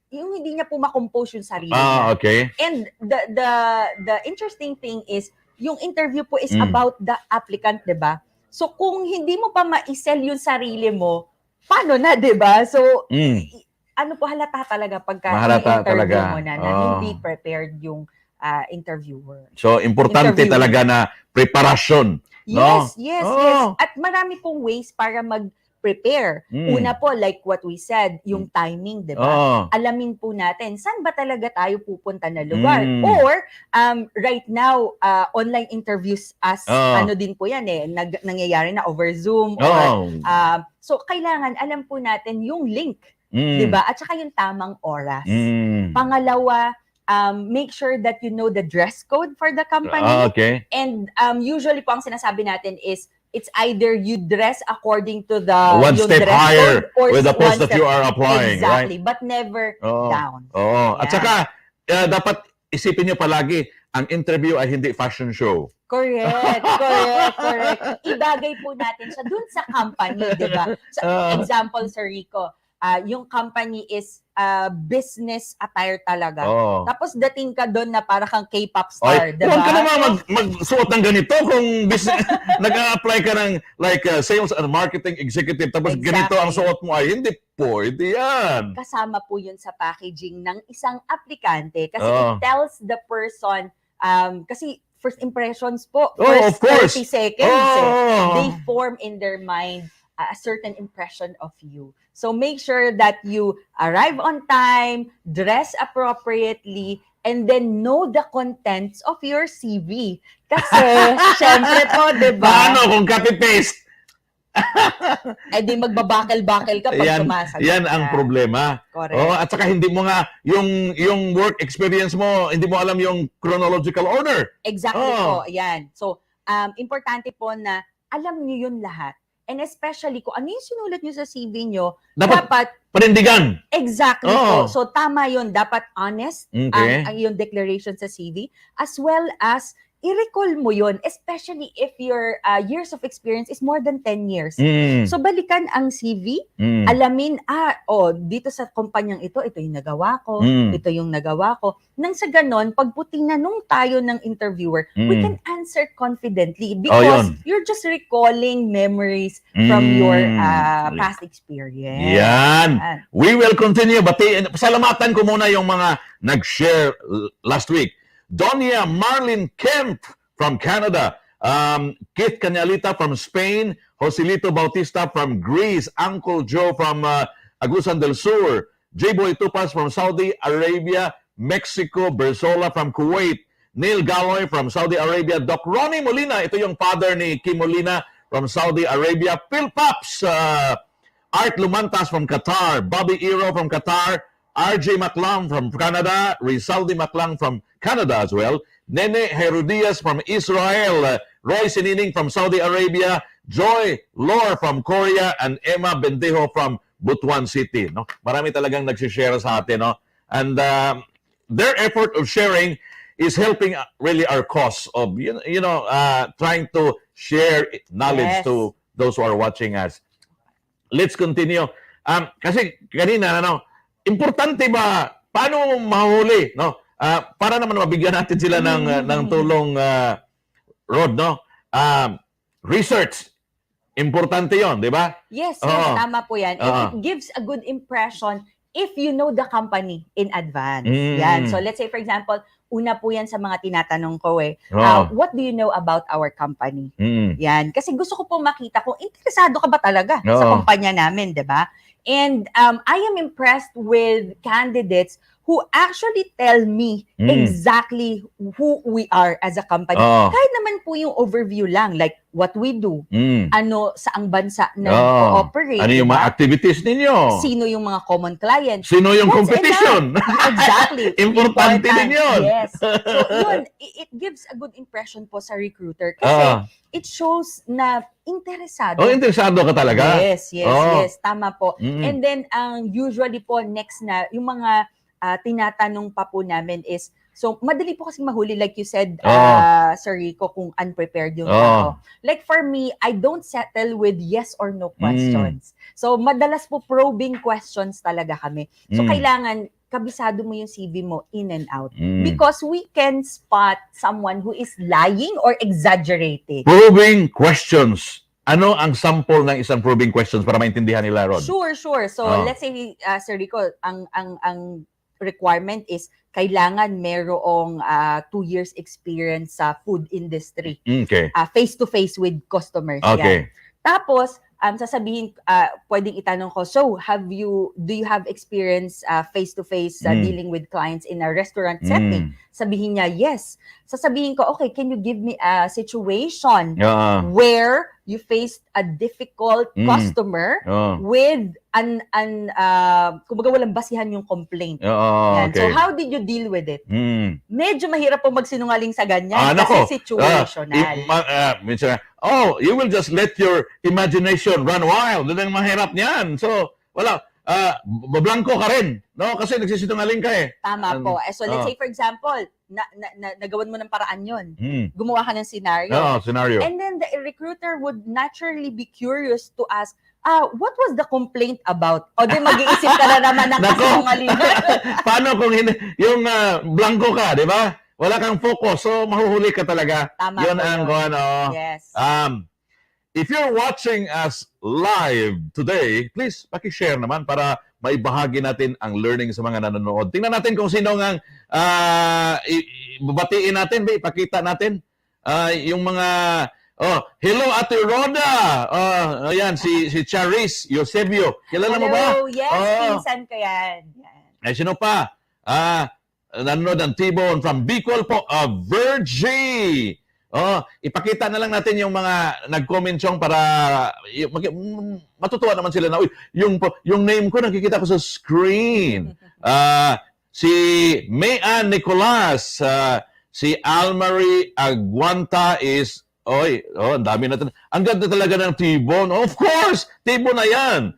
yung hindi niya po makompose yung sarili niya. Okay. And the interesting thing is, yung interview po is about the applicant, 'di ba? So kung hindi mo pa ma-sell yung sarili mo, paano na, 'di ba? So ano po, halata talaga pagka Mahalata interview talaga. mo na hindi prepared yung interviewer. So, importante Interview. talaga na preparasyon. No? Yes. Oh. At marami pong ways para mag-prepare. Una po, like what we said, yung timing, di ba? Oh. Alamin po natin, saan ba talaga tayo pupunta na lugar? Or, right now, online interviews as ano din po yan eh, nangyayari na over Zoom. Or, so, kailangan alam po natin yung link, di ba? At saka yung tamang oras. Pangalawa, make sure that you know the dress code for the company. Okay. And usually po ang sinasabi natin is it's either you dress according to the One yung step dress higher code or with the post one that step- you are applying, exactly, but never down. Oo. At Yeah. saka, dapat isipin nyo palagi, ang interview ay hindi fashion show. Correct. Ibagay po natin siya dun sa company, di ba? So, example, Sir Rico, yung company is business attire talaga. Tapos dating ka doon na para kang K-pop star, Ay, di huwag ba? ka naman magsuot ng ganito kung nag-a-apply ka ng sales and marketing executive tapos Exactly. ganito ang suot mo ay hindi pwede yan. Kasama po yun sa packaging ng isang aplikante kasi it tells the person, kasi first impressions po, Of first course. 30 seconds, they form in their mind a certain impression of you. So make sure that you arrive on time, dress appropriately, and then know the contents of your CV. Kasi, syempre po, di ba? Paano kung copy-paste? Eh di magbabakal-bakal ka pag sumasagot Yan ang ka. problema. Correct. At saka hindi mo nga yung work experience mo, hindi mo alam yung chronological order. Exactly po, yan. So, importante po na alam niyo yun lahat. And especially kung ano yung sinulat nyo sa CV nyo, dapat panindigan. exactly po. So, tama yun. Dapat honest Okay. ang yung declaration sa CV as well as i-recall mo yon, especially if your years of experience is more than 10 years. Mm. So balikan ang CV, Mm. alamin, dito sa kumpanyang ito yung nagawa ko, Mm. ito yung nagawa ko. Nang sa ganon, pag tinanong tayo ng interviewer, we Mm. can answer confidently Oh, because yun. you're just recalling memories from your past experience. Yan. We will continue. Pasalamatan ko muna yung mga nag-share last week. Donia Marlene Kemp from Canada. Keith Cañalita from Spain. Joselito Bautista from Greece. Uncle Joe from Agusan del Sur. J-Boy Tupas from Saudi Arabia. Mexico. Bersola from Kuwait. Neil Galoy from Saudi Arabia. Doc Ronnie Molina. Ito yung father ni Kim Molina from Saudi Arabia. Phil Pops. Art Lumantas from Qatar. Bobby Iro from Qatar. RJ Maclang from Canada, Rizaldi Maclang from Canada as well, Nene Herodias from Israel, Roy Sinining from Saudi Arabia, Joy Lore from Korea, and Emma Bendejo from Butuan City. No? Marami talagang nagsishare sa atin. No? And their effort of sharing is helping really our cause of, trying to share knowledge to those who are watching us. Let's continue. Kasi kanina, importante ba paano mahuli, no? Para naman mabigyan natin sila ng tulong, Rod, no? Research, importante 'yon, 'di ba? Yes, tama po 'yan. It gives a good impression if you know the company in advance. Yan. So let's say for example, una po 'yan sa mga tinatanong ko what do you know about our company? Yan. Kasi gusto ko po makita kung interesado ka ba talaga sa kumpanya namin, 'di ba? And I am impressed with candidates who actually tell me exactly who we are as a company. Kahit naman po yung overview lang, like what we do, saang bansa na cooperate. Ano yung mga activities ninyo? Sino yung mga common clients. Sino yung competition? Exactly. Importante din yun. Yes. So yun, it gives a good impression po sa recruiter kasi it shows na interesado. Interesado ka talaga? Yes. Tama po. And then, usually po, next na, yung mga tinatanong pa po namin is, so madali po kasi mahuli, like you said, Sir Rico, kung unprepared yung tao. Like for me, I don't settle with yes or no questions. So madalas po probing questions talaga kami. So kailangan kabisado mo yung CV mo in and out. Because we can spot someone who is lying or exaggerating. Probing questions. Ano ang sample ng isang probing questions para maintindihan nila, Rod? Sure. So let's say, Sir Rico, ang requirement is kailangan merong 2 years experience sa food industry. Okay. Face-to-face with customers. Okay. Yan. Tapos, sasabihin, pwedeng itanong ko, so do you have experience face-to-face dealing with clients in a restaurant setting? Sabihin niya, yes. Sasabihin ko, okay, can you give me a situation where you faced a difficult customer with kumbaga walang basihan yung complaint. Yan. Okay. So how did you deal with it? Medyo mahirap po magsinungaling sa ganyan kasi situational. You will just let your imagination run wild. Doon ang mahirap niyan. So, wala. Bablangko ka rin. No? Kasi nagsisinungaling ka eh. Tama po. So let's say for example, nagawan mo ng paraan yun. Gumawa ka ng scenario. Scenario. And then the recruiter would naturally be curious to ask, what was the complaint about? O di mag-iisip ka na naman ng kasinungalingan. Paano kung yung blanco ka, di ba? Wala kang focus, so mahuhuli ka talaga. Tama yun po ang Yes. If you're watching us live today, please paki-share naman para maibahagi natin ang learning sa mga nanonood. Tingnan natin kung sino ang babatiin natin, ipakita natin yung mga hello Ate Rhoda. Ayan si Charis Eusebio. Kilala mo ba? Hello, yes, pinsan ko yan. Ay sino pa? Nanonood ng TBON from Bicol po, Virgie. Ipakita na lang natin yung mga nag-comment siyang para matutuwa naman sila na yung name ko nakikita ko sa screen. Si Mayan Nicolas, si Almarie Aguanta is ang dami natin. Ang ganda talaga ng TBON. Of course, TBON na yan.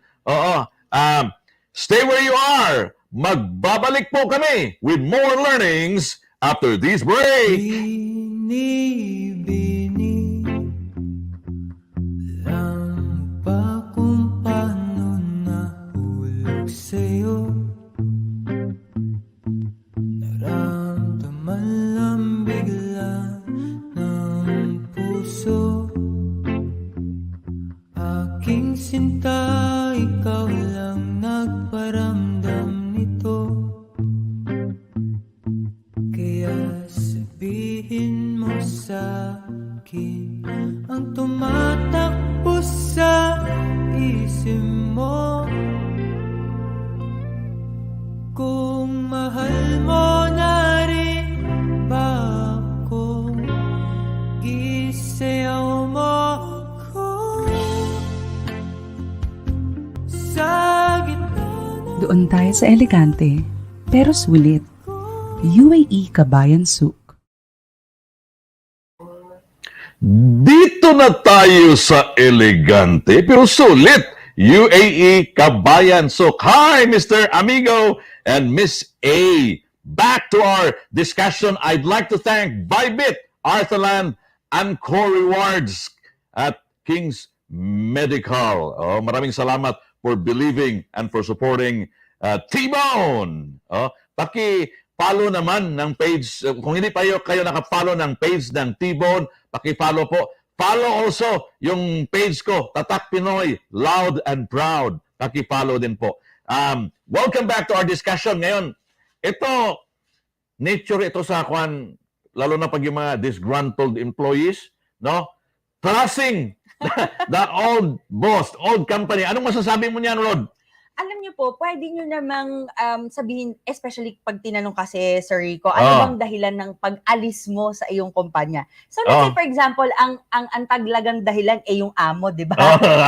Stay where you are. Magbabalik po kami with more learnings after this break. binibini. Alam mo ba kung paano nahulog sa'yo? Naramdaman lang bigla ng puso. Aking sinta, ikaw lang nagparamdam nito. Kaya sabihin mo sa akin ang tumatakbo sa isip mo. Kung mahal mo na rin ba ako, isayaw mo ako sa gitna ng Doon tayo sa elegante, pero sulit. UAE Kabayan Souk. Dito na tayo sa elegante pero sulit. UAE Kabayan Souk. Hi, Mr. Amigo and Miss A. Back to our discussion. I'd like to thank Bybit, Arthaland, and Core Rewards at King's Medical. Oh, maraming salamat for believing and for supporting TBON. Oh, paki-follow naman ng page. Kung hindi pa kayo naka-follow ng page ng TBON, paki-follow po. Follow also yung page ko, Tatak Pinoy, Loud and Proud. Paki-follow din po. Welcome back to our discussion. Ngayon, ito, nature ito sa kwan, lalo na pag yung mga disgruntled employees, no? Trusting the old boss, old company. Anong masasabi mo niyan, Rod? Alam niyo po, pwede niyo namang sabihin, especially pag tinanong kasi, Sir Rico, ano bang dahilan ng pag-alis mo sa iyong kumpanya? So let's say for example, ang taglagang dahilan ay yung amo, di ba?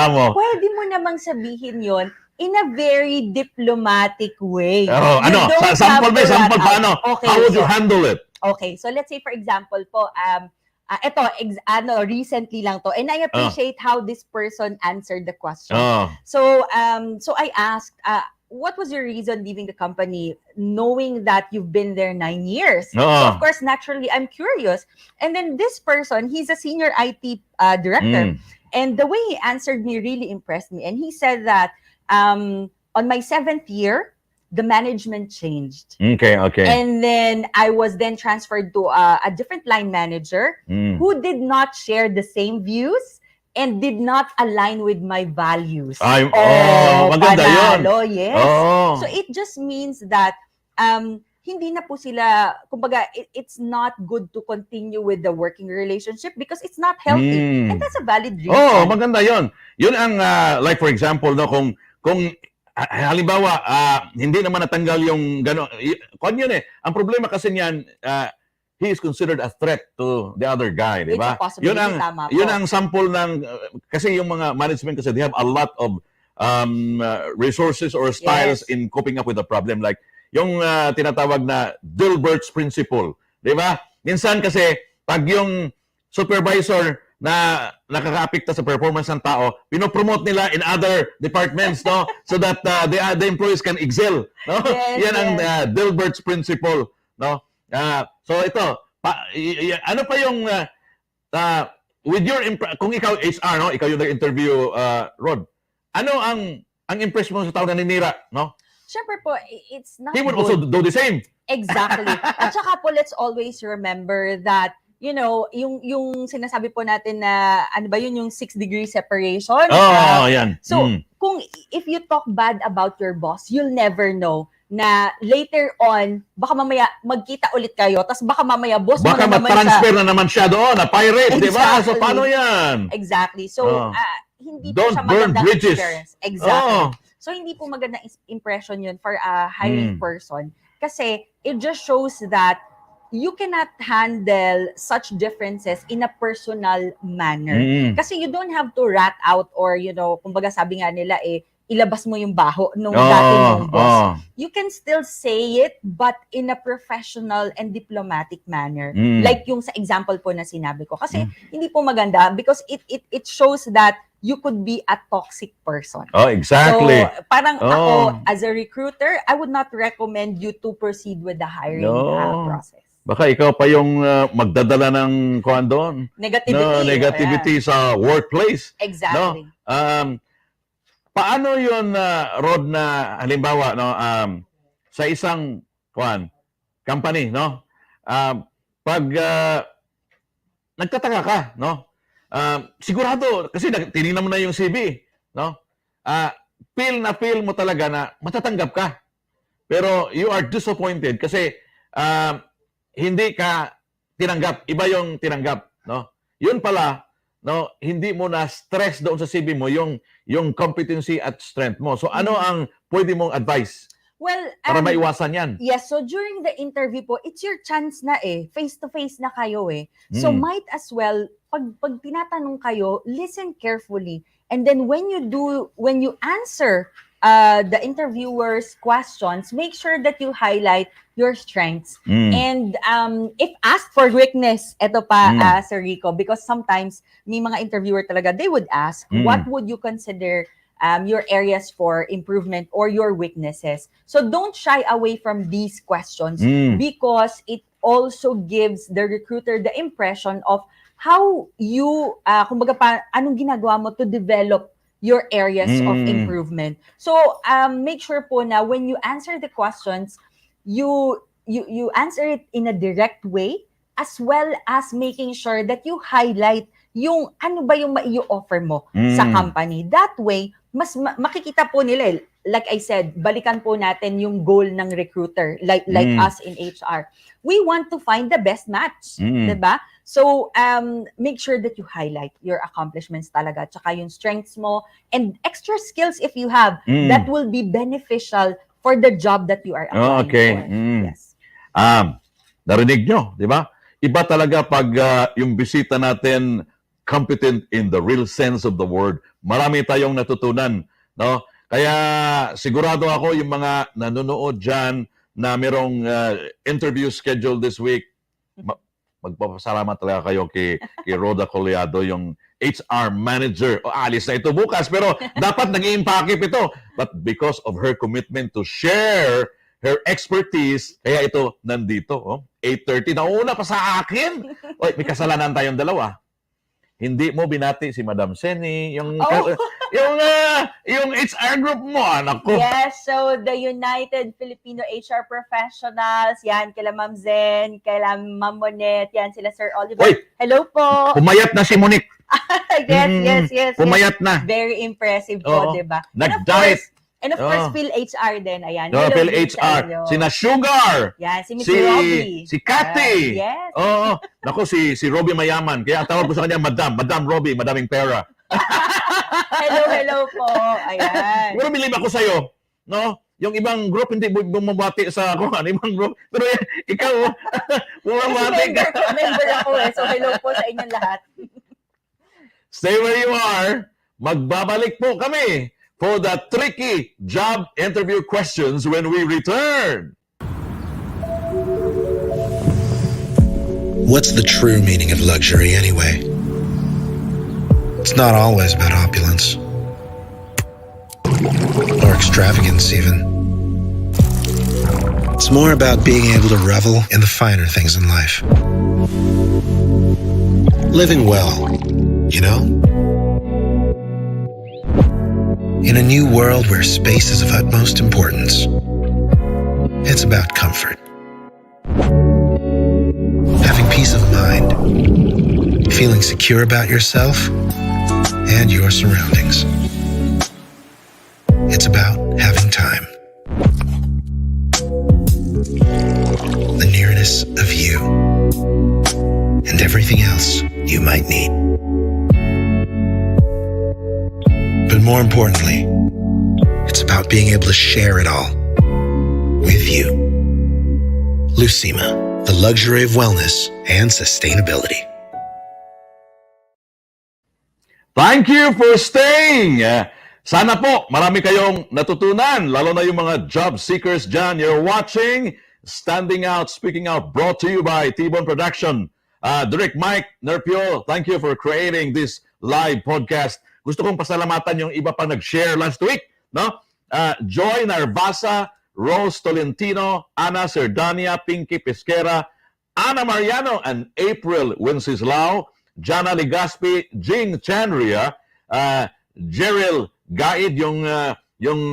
Amo. Pwede mo namang sabihin yon in a very diplomatic way. You Ano? don't Sample have ba? to Sample rat paano? out. Okay, How would you so- handle it? Okay, so let's say for example po, recently lang to, and I appreciate how this person answered the question. So I asked, what was your reason leaving the company, knowing that you've been there 9 years? So of course, naturally, I'm curious. And then this person, he's a senior IT director, and the way he answered me really impressed me. And he said that on my 7th year, the management changed. Okay. And then I was then transferred to a different line manager who did not share the same views and did not align with my values. Maganda yun. Panalo, yes. Oh. So it just means that hindi na po sila, kumbaga, it's not good to continue with the working relationship because it's not healthy. And that's a valid reason. Maganda yun. Yun ang, like for example, no, kung halimbawa, hindi naman natanggal yung gano'n. Kung yun ang problema kasi niyan, he is considered a threat to the other guy, di ba? It's a possibility, tama po. Yun ang sample ng, kasi yung mga management kasi, they have a lot of resources or styles in coping up with the problem. Like, yung tinatawag na Dilbert's Principle, di ba? Minsan kasi, pag yung supervisor na nakakaapekto sa performance ng tao, pinopromote nila in other departments, no? So that the employees can excel, no? Yan ang Dilbert's Principle, no? So ito, ano pa yung with your kung ikaw HR, no? Ikaw yung nag-interview, Rod. Ano ang impress mo sa tao na ninira, no? Siyempre po, it's not He would good. also do the same. Exactly. At saka po, let's always remember that, you know, yung sinasabi po natin na, ano ba yun, yung 6-degree separation. Yan. So, kung if you talk bad about your boss, you'll never know na later on, baka mamaya magkita ulit kayo, tapos baka mamaya boss mo Baka na naman mag-transfer na naman siya doon, na pirate, di ba? So, Exactly. paano yan? Exactly. So, hindi po Don't siya burn magandang bridges. experience. Exactly. Oh. So, hindi po magandang impression yun for a hiring person. Kasi it just shows that you cannot handle such differences in a personal manner. Kasi you don't have to rat out or, you know, kumbaga sabi nga nila ilabas mo yung baho nung dati mong boss. You can still say it, but in a professional and diplomatic manner. Like yung sa example po na sinabi ko. Kasi hindi po maganda because it shows that you could be a toxic person. Exactly. So, parang ako, as a recruiter, I would not recommend you to proceed with the hiring process. Baka ikaw pa yung magdadala ng kuan doon. Negativity. Negativity sa workplace. Yeah. Exactly. No? Paano yun, Rod, na halimbawa, no, sa isang company, no? Pag nagtataka ka, no? Sigurado, kasi tinignan mo na yung CV, no? Feel mo talaga na matatanggap ka. Pero you are disappointed kasi hindi ka tinanggap. Iba yung tinanggap, no? Yun pala, no, hindi mo na stress doon sa CV mo yung competency at strength mo. So ano ang pwede mong advice Well, para maiwasan yan? yes, so during the interview po, it's your chance na face-to-face na kayo So might as well, pag tinatanong kayo, listen carefully. And then when you answer the interviewer's questions, make sure that you highlight your strengths. And if asked for weakness, eto pa, Sir Rico, because sometimes may mga interviewer talaga, they would ask, what would you consider your areas for improvement or your weaknesses? So don't shy away from these questions because it also gives the recruiter the impression of how you, kumbaga pa, anong ginagawa mo to develop your areas of improvement. So make sure po na when you answer the questions, you answer it in a direct way, as well as making sure that you highlight yung ano ba yung mai-offer mo sa company. That way, mas makikita po nila, like I said, balikan po natin yung goal ng recruiter, like us in HR. We want to find the best match, diba? So, make sure that you highlight your accomplishments talaga, tsaka yung strengths mo, and extra skills if you have, that will be beneficial for the job that you are applying for. Yes. Narinig nyo, di ba? Iba talaga pag yung bisita natin competent in the real sense of the word. Marami tayong natutunan, no? Kaya sigurado ako yung mga nanonood dyan na merong interview schedule this week, magpapasalamat talaga kayo kay Rhoda Collado, yung HR manager. Alis na ito bukas, pero dapat nag-i-impakip ito. But because of her commitment to share her expertise, kaya ito nandito. 8:30, nauna pa sa akin. Oy, may kasalanan tayong dalawa. Hindi mo binati si Madam Seni, yung HR group mo, anak ko. Yes, so the United Filipino HR Professionals, yan, kila Ma'am Zen, kila Ma'am Monet, yan, sila Sir Oliver. Oy, hello po. pumayat na si Monique. Yes. Pumayat na. Very impressive po, Oo. diba? Nag-diet. And of course, Phil HR din, ayan. No, Hello Phil din sa HR. inyo. Sina Sugar. Yan, si Mr. Robbie. Si Cathy. Yes. Oo. Naku, si Robbie mayaman. Kaya ang tawag ko sa kanya, Madam Robbie, madaming pera. Hello po. Ayan. Pero believe ako sa'yo, no? Yung ibang group, hindi bumabati sa ako, ibang group. Pero ikaw, bumabati ka. Member ako so hello po sa inyong lahat. Stay where you are. Magbabalik po kami for the tricky job interview questions when we return. What's the true meaning of luxury anyway? It's not always about opulence or extravagance even. It's more about being able to revel in the finer things in life. Living well, you know? In a new world where space is of utmost importance, it's about comfort. Having peace of mind, feeling secure about yourself and your surroundings. It's about having time. The nearness of you and everything else you might need. But more importantly, it's about being able to share it all with you. Lucima, the luxury of wellness and sustainability. Thank you for staying. Sana po marami kayong natutunan, lalo na yung mga job seekers dyan. You're watching Standing Out, Speaking Out, brought to you by TBON Production. Direct Mike Nerpio, thank you for creating this live podcast. Gusto kong pasalamatan yung iba pa nag-share last week, no? Joy Narvasa, Rose Tolentino, Ana Serdania, Pinky Pesquera, Ana Mariano and April Wenceslao, Jana Legaspi, Jing Chandria, Jeril Gaid, yung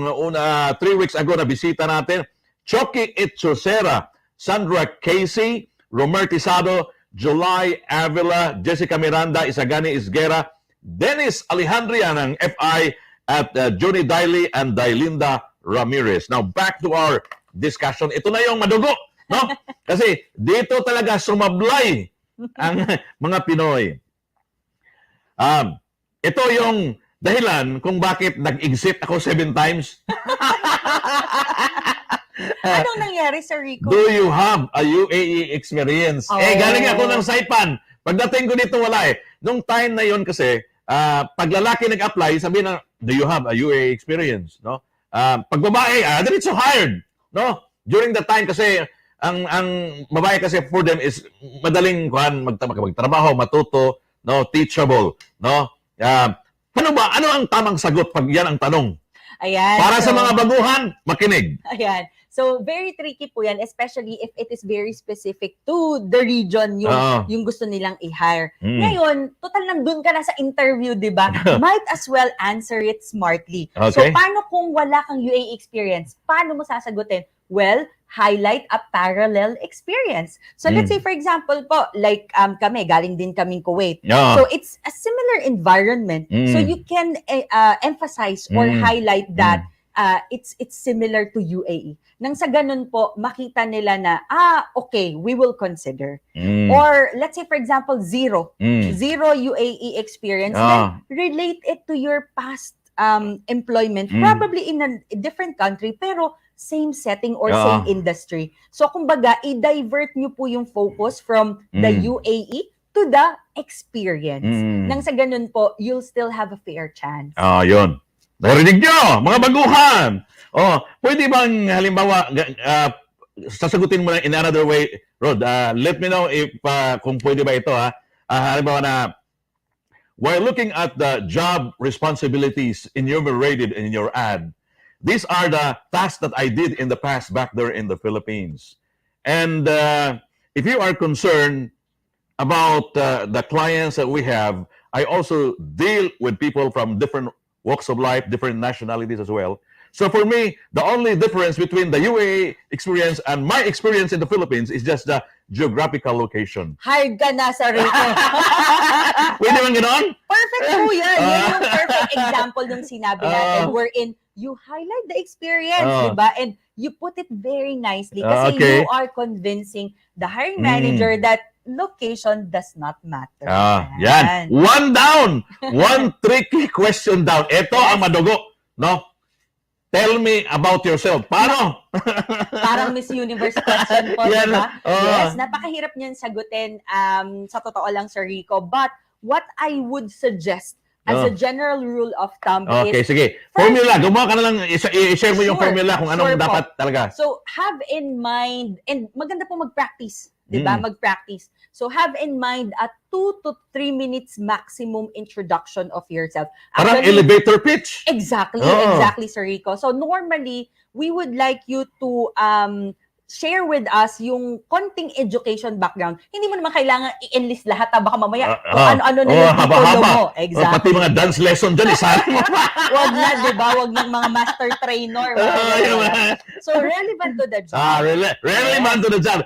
una 3 weeks ago na bisita natin, Choki Itchosera, Sandra Casey, Romer Tisado, July Avila, Jessica Miranda, Isagani Isguera, Dennis Alejandria ng FI, at Johnny Daily and Dailinda Ramirez. Now, back to our discussion. Ito na yung madugo, no? Kasi dito talaga sumablay ang mga Pinoy. Ito yung dahilan kung bakit nag-exit ako 7 times. Anong nangyari, Sir Rico? Do you have a UAE experience? Oh. Galing ako ng Saipan. Pagdating ko dito, wala eh. Nung time na yon kasi, pag lalaki nag-apply, sabi na, do you have a UAE experience? No? Pag babae, diretso hired. No? During that time kasi, ang babae kasi for them is madaling magtrabaho, matuto, no, teachable, no? Ano ba? Ano ang tamang sagot pag yan ang tanong? Ayan. Para sa mga baguhan, makinig. Ayan. So, very tricky po yan, especially if it is very specific to the region yung gusto nilang i-hire. Ngayon, total nandun ka na sa interview, di ba? Might as well answer it smartly. Okay. So, paano kung wala kang UAE experience? Paano mo sasagutin? Well, highlight a parallel experience. So, let's say, for example po, like kami, galing din kaming Kuwait. So, it's a similar environment. So, you can emphasize or highlight that it's similar to UAE. Nang sa ganun po, makita nila na, okay, we will consider. Or let's say, for example, zero UAE experience, then relate it to your past employment, probably in a different country, pero same setting or same industry. So, kumbaga, i-divert nyo po yung focus from the UAE to the experience. Nang sa ganun po, you'll still have a fair chance. Yun. Narinig nyo, mga baguhan. Pwede bang halimbawa, sasagutin mo na in another way, Rod, let me know if kung pwede ba ito, halimbawa na, while looking at the job responsibilities enumerated in your ad, these are the tasks that I did in the past back there in the Philippines. And if you are concerned about the clients that we have, I also deal with people from different walks of life, different nationalities as well. So for me, the only difference between the UAE experience and my experience in the Philippines is just the geographical location. Hired ka na, Sir Rico. Pwede bang gano'n? Perfect po yan. Yan yung perfect example nung sinabi natin wherein you highlight the experience, di ba? And you put it very nicely kasi you are convincing the hiring manager that location does not matter. Yan. One down. One tricky question down. Ito ang madugo. No? Tell me about yourself. Paano? Parang Miss Universe question po, Yan. diba? Yes, napakahirap niyan sagutin sa totoo lang, Sir Rico. But what I would suggest as a general rule of thumb is... sige. Formula. Gumawa ka na lang. I-share mo yung formula kung anong dapat talaga. So, have in mind, and maganda po mag-practice. Diba? Mag-practice. So, have in mind a 2 to 3 minutes maximum introduction of yourself. Parang elevator pitch. Exactly, Sir Rico. So, normally, we would like you to share with us yung konting education background. Hindi mo naman kailangan i-enlist lahat, baka mamaya kung ano-ano na yung titulo mo. Exactly. Pati mga dance lesson dyan, isali mo. Wag na, di ba? Wag ng mga master trainer. So, relevant to the job. Relevant to the job.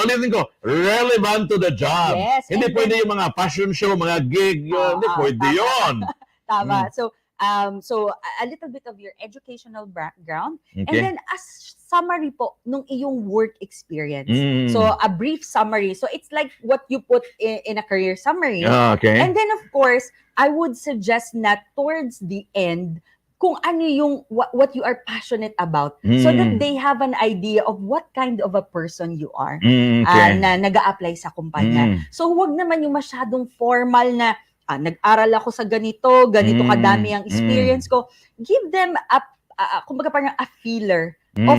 Ulitin ko, relevant to the job. Yes. Hindi pwede yung mga fashion show, mga gig, hindi pwede yun. Tama. So, a little bit of your educational background. And then, as summary po nung iyong work experience. So, a brief summary. So, it's like what you put in a career summary. And then, of course, I would suggest na towards the end, kung ano yung what you are passionate about so that they have an idea of what kind of a person you are na nag-a-apply sa kumpanya. So, huwag naman yung masyadong formal na nag-aral ako sa ganito kadami ang experience ko. Give them kumbaga parang a feeler of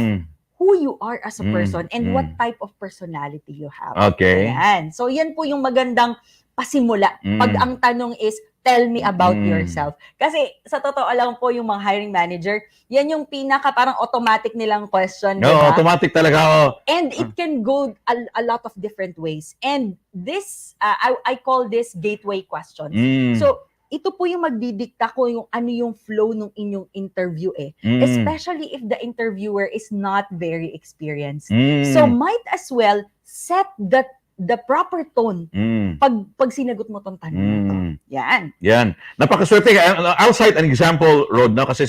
who you are as a person and what type of personality you have. Okay. Ayan. So, yan po yung magandang pasimula. Pag ang tanong is, tell me about Mm. yourself. Kasi sa totoo lang po yung mga hiring manager, yan yung pinaka parang automatic nilang question, di No, ba? automatic talaga. Oh. And it can go a lot of different ways. And this, I call this gateway questions. Mm. So, ito po yung magdidikta ko yung ano yung flow ng inyong interview eh. Mm. Especially if the interviewer is not very experienced. Mm. So, might as well set the proper tone Mm. pag sinagot mo tong tanong na to. Mm. Yan. Yan. Napakaswerte. I'll cite an example, Rod, no? Kasi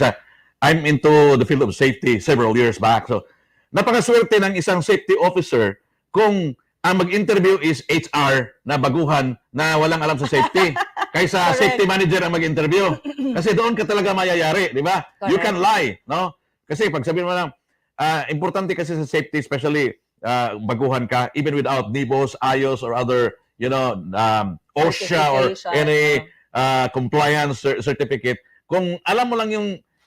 I'm into the field of safety several years back. So, napakaswerte ng isang safety officer kung ang mag-interview is HR na baguhan na walang alam sa safety. Kaysa Correct. safety manager ang mag-interview. Kasi doon ka talaga mayayari, di ba? You Correct. can lie, no? Kasi pag sabihin mo lang, importante kasi sa safety, especially baguhan ka, even without NIBOS, IOS, or other, OSHA or Certification, any compliance certificate. Kung alam mo lang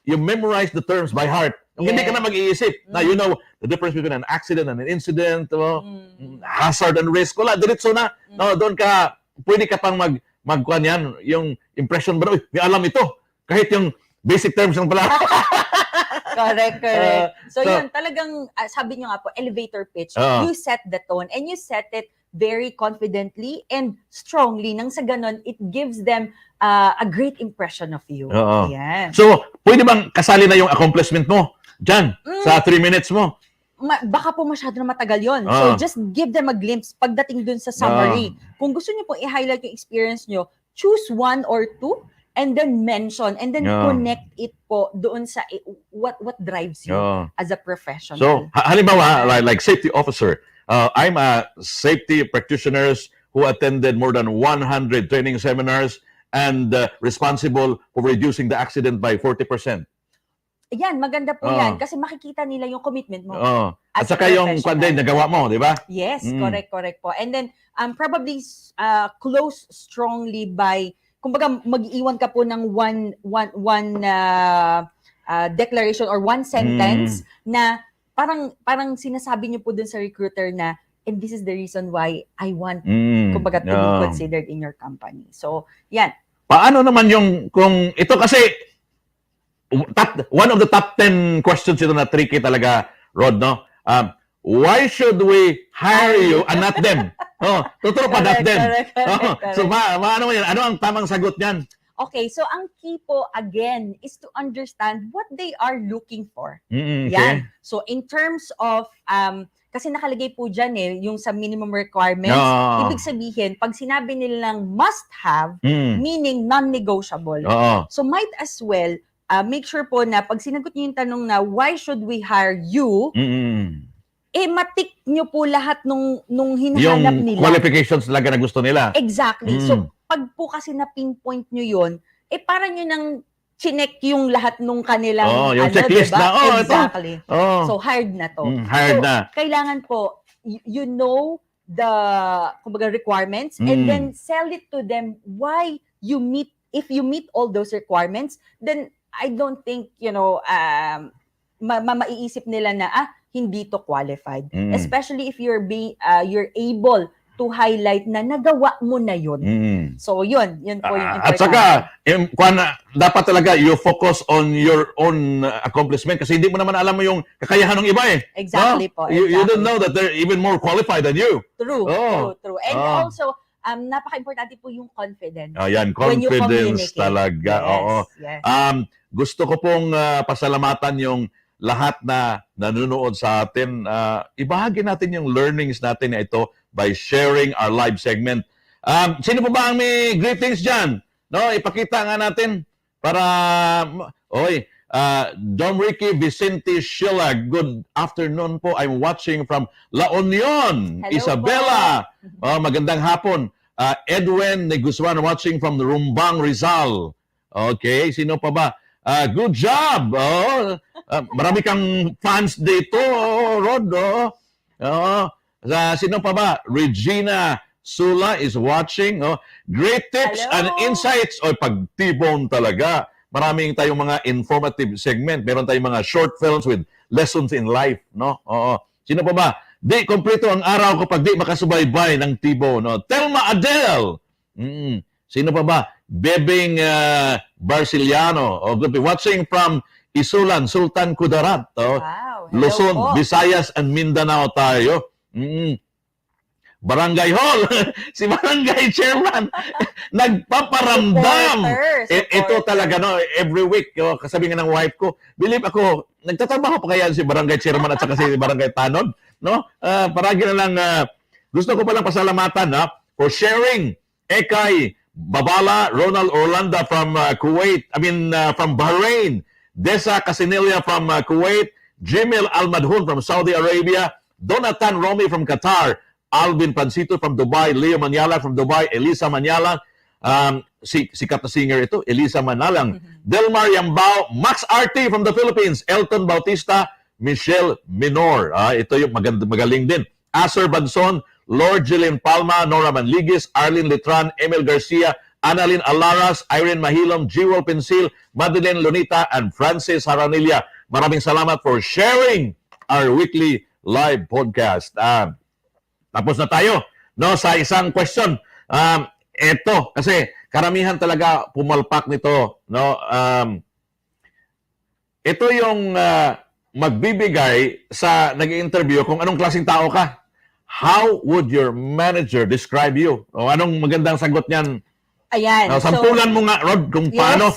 you memorize the terms by heart, hindi ka na mag-iisip. Na you know the difference between an accident and an incident, hazard and risk. Wala, diretso na. No, doon ka, pwede ka pang magkuhan yan, yung impression ba, may alam ito. Kahit yung basic terms lang pala. Correct. So yun, talagang, sabi nyo nga po, elevator pitch. You set the tone and you set it very confidently and strongly. Nang sa ganon, it gives them a great impression of you. Ayan. So, pwede bang kasali na yung accomplishment mo dyan sa 3 minutes mo? Baka po masyado na matagal yon. So, just give them a glimpse pagdating dun sa summary. Kung gusto nyo po i-highlight yung experience nyo, choose 1 or 2 and then mention and then connect it po doon sa what drives you as a professional. So, halimbawa, like safety officer, I'm a safety practitioners who attended more than 100 training seminars and responsible for reducing the accident by 40%. Yan, maganda po yan kasi makikita nila yung commitment mo. At saka yung content nagawa mo, di ba? Yes, correct po. And then, probably close strongly by, kumbaga mag-iwan ka po ng one declaration or one sentence na parang sinasabi niyo po dun sa recruiter na, and this is the reason why I want, kumbaga, to be considered in your company. So, yan. Paano naman yung, kung ito kasi, one of the top 10 questions ito na tricky talaga, Rod, no? Why should we hire you and not them? Totoo pa, not them. Correct. So, ano yan? Ano ang tamang sagot niyan? Okay, so ang key po, again, is to understand what they are looking for. Okay. Yan. So, in terms of, kasi nakalagay po dyan yung sa minimum requirements, ibig sabihin, pag sinabi nilang must have, meaning non-negotiable. So, might as well, make sure po na pag sinagot niyo yung tanong na, why should we hire you? Matik nyo po lahat nung hinahanap yung nila. qualifications talaga na gusto nila. Exactly. So, pag po kasi na-pinpoint nyo yun, parang nyo nang chinek yung lahat nung kanilang, yung checklist diba? na, Exactly. ito. So, hired na to. Hired so, na. Kailangan po, you know the, kumbaga, requirements and then sell it to them why you meet, if you meet all those requirements, then I don't think, maiisip nila na, hindi to qualified. Especially if you're able to highlight na nagawa mo na yun. So, yun po yung important. At saka, dapat talaga you focus on your own accomplishment kasi hindi mo naman alam mo yung kakayahan ng iba eh. Exactly po. You don't know that they're even more qualified than you. True. And also, napaka-importante po yung confidence. Yan, when you confidence communicate. talaga. Yes. Gusto ko pong pasalamatan yung lahat na nanonood sa atin. Ibahagi natin yung learnings natin na ito by sharing our live segment. Sino po ba ang may greetings dyan? No, ipakita nga natin para Dom Ricky Vicente Sheila, good afternoon po. I'm watching from La Union. Hello Isabela. Magandang hapon. Edwin Neguswan watching from Rumbang, Rizal. Okay, sino pa ba? Good job. Marami kang fans dito, Rod. Sino pa ba? Regina Sula is watching. Great tips and insights. Pag TBON talaga. Maraming tayong mga informative segment. Meron tayong mga short films with lessons in life. No? Sino pa ba? Di kompleto ang araw kapag di makasubaybay ng TBON. Telma Adele. Sino pa ba? Bebing Barciliano. Watching from Isulan, Sultan Kudarat. Wow. Hello Luzon, po. Visayas, and Mindanao tayo. Barangay Hall, si Barangay Chairman, nagpaparamdam. Ito talaga, no, every week, kasabi nga ng wife ko, believe ako, nagtatrabaho pa kaya si Barangay Chairman at saka si Barangay Tanod, no? Paragi na lang, gusto ko palang pasalamatan, for sharing. Ekay Babala, Ronald Orlando from Kuwait, from Bahrain, Desa Casinilla from Kuwait, Jimil Al-Madhun from Saudi Arabia, Donatan Romy from Qatar, Alvin Pancito from Dubai, Leo Manyala from Dubai, Elisa Manyala, sikat na singer ito, Elisa Manalang, Delmar Yambao, Max RT from the Philippines, Elton Bautista, Michelle Minor, ito yung magaling din, Acer Banson, Lord Jillian Palma, Nora Manligis, Arlene Litran, Emil Garcia, Annalyn Alaras, Irene Mahilom, Jewel Pensil, Madeleine Lunita, and Francis Haranilla. Maraming salamat for sharing our weekly live podcast. Tapos na tayo, no, sa isang question. Ito, kasi karamihan talaga pumalpak nito, no. Ito yung magbibigay sa nag-interview kung anong klaseng tao ka. How would your manager describe you? O anong magandang sagot niyan? Ayan. Sampulan mo nga, Rod, kung paano.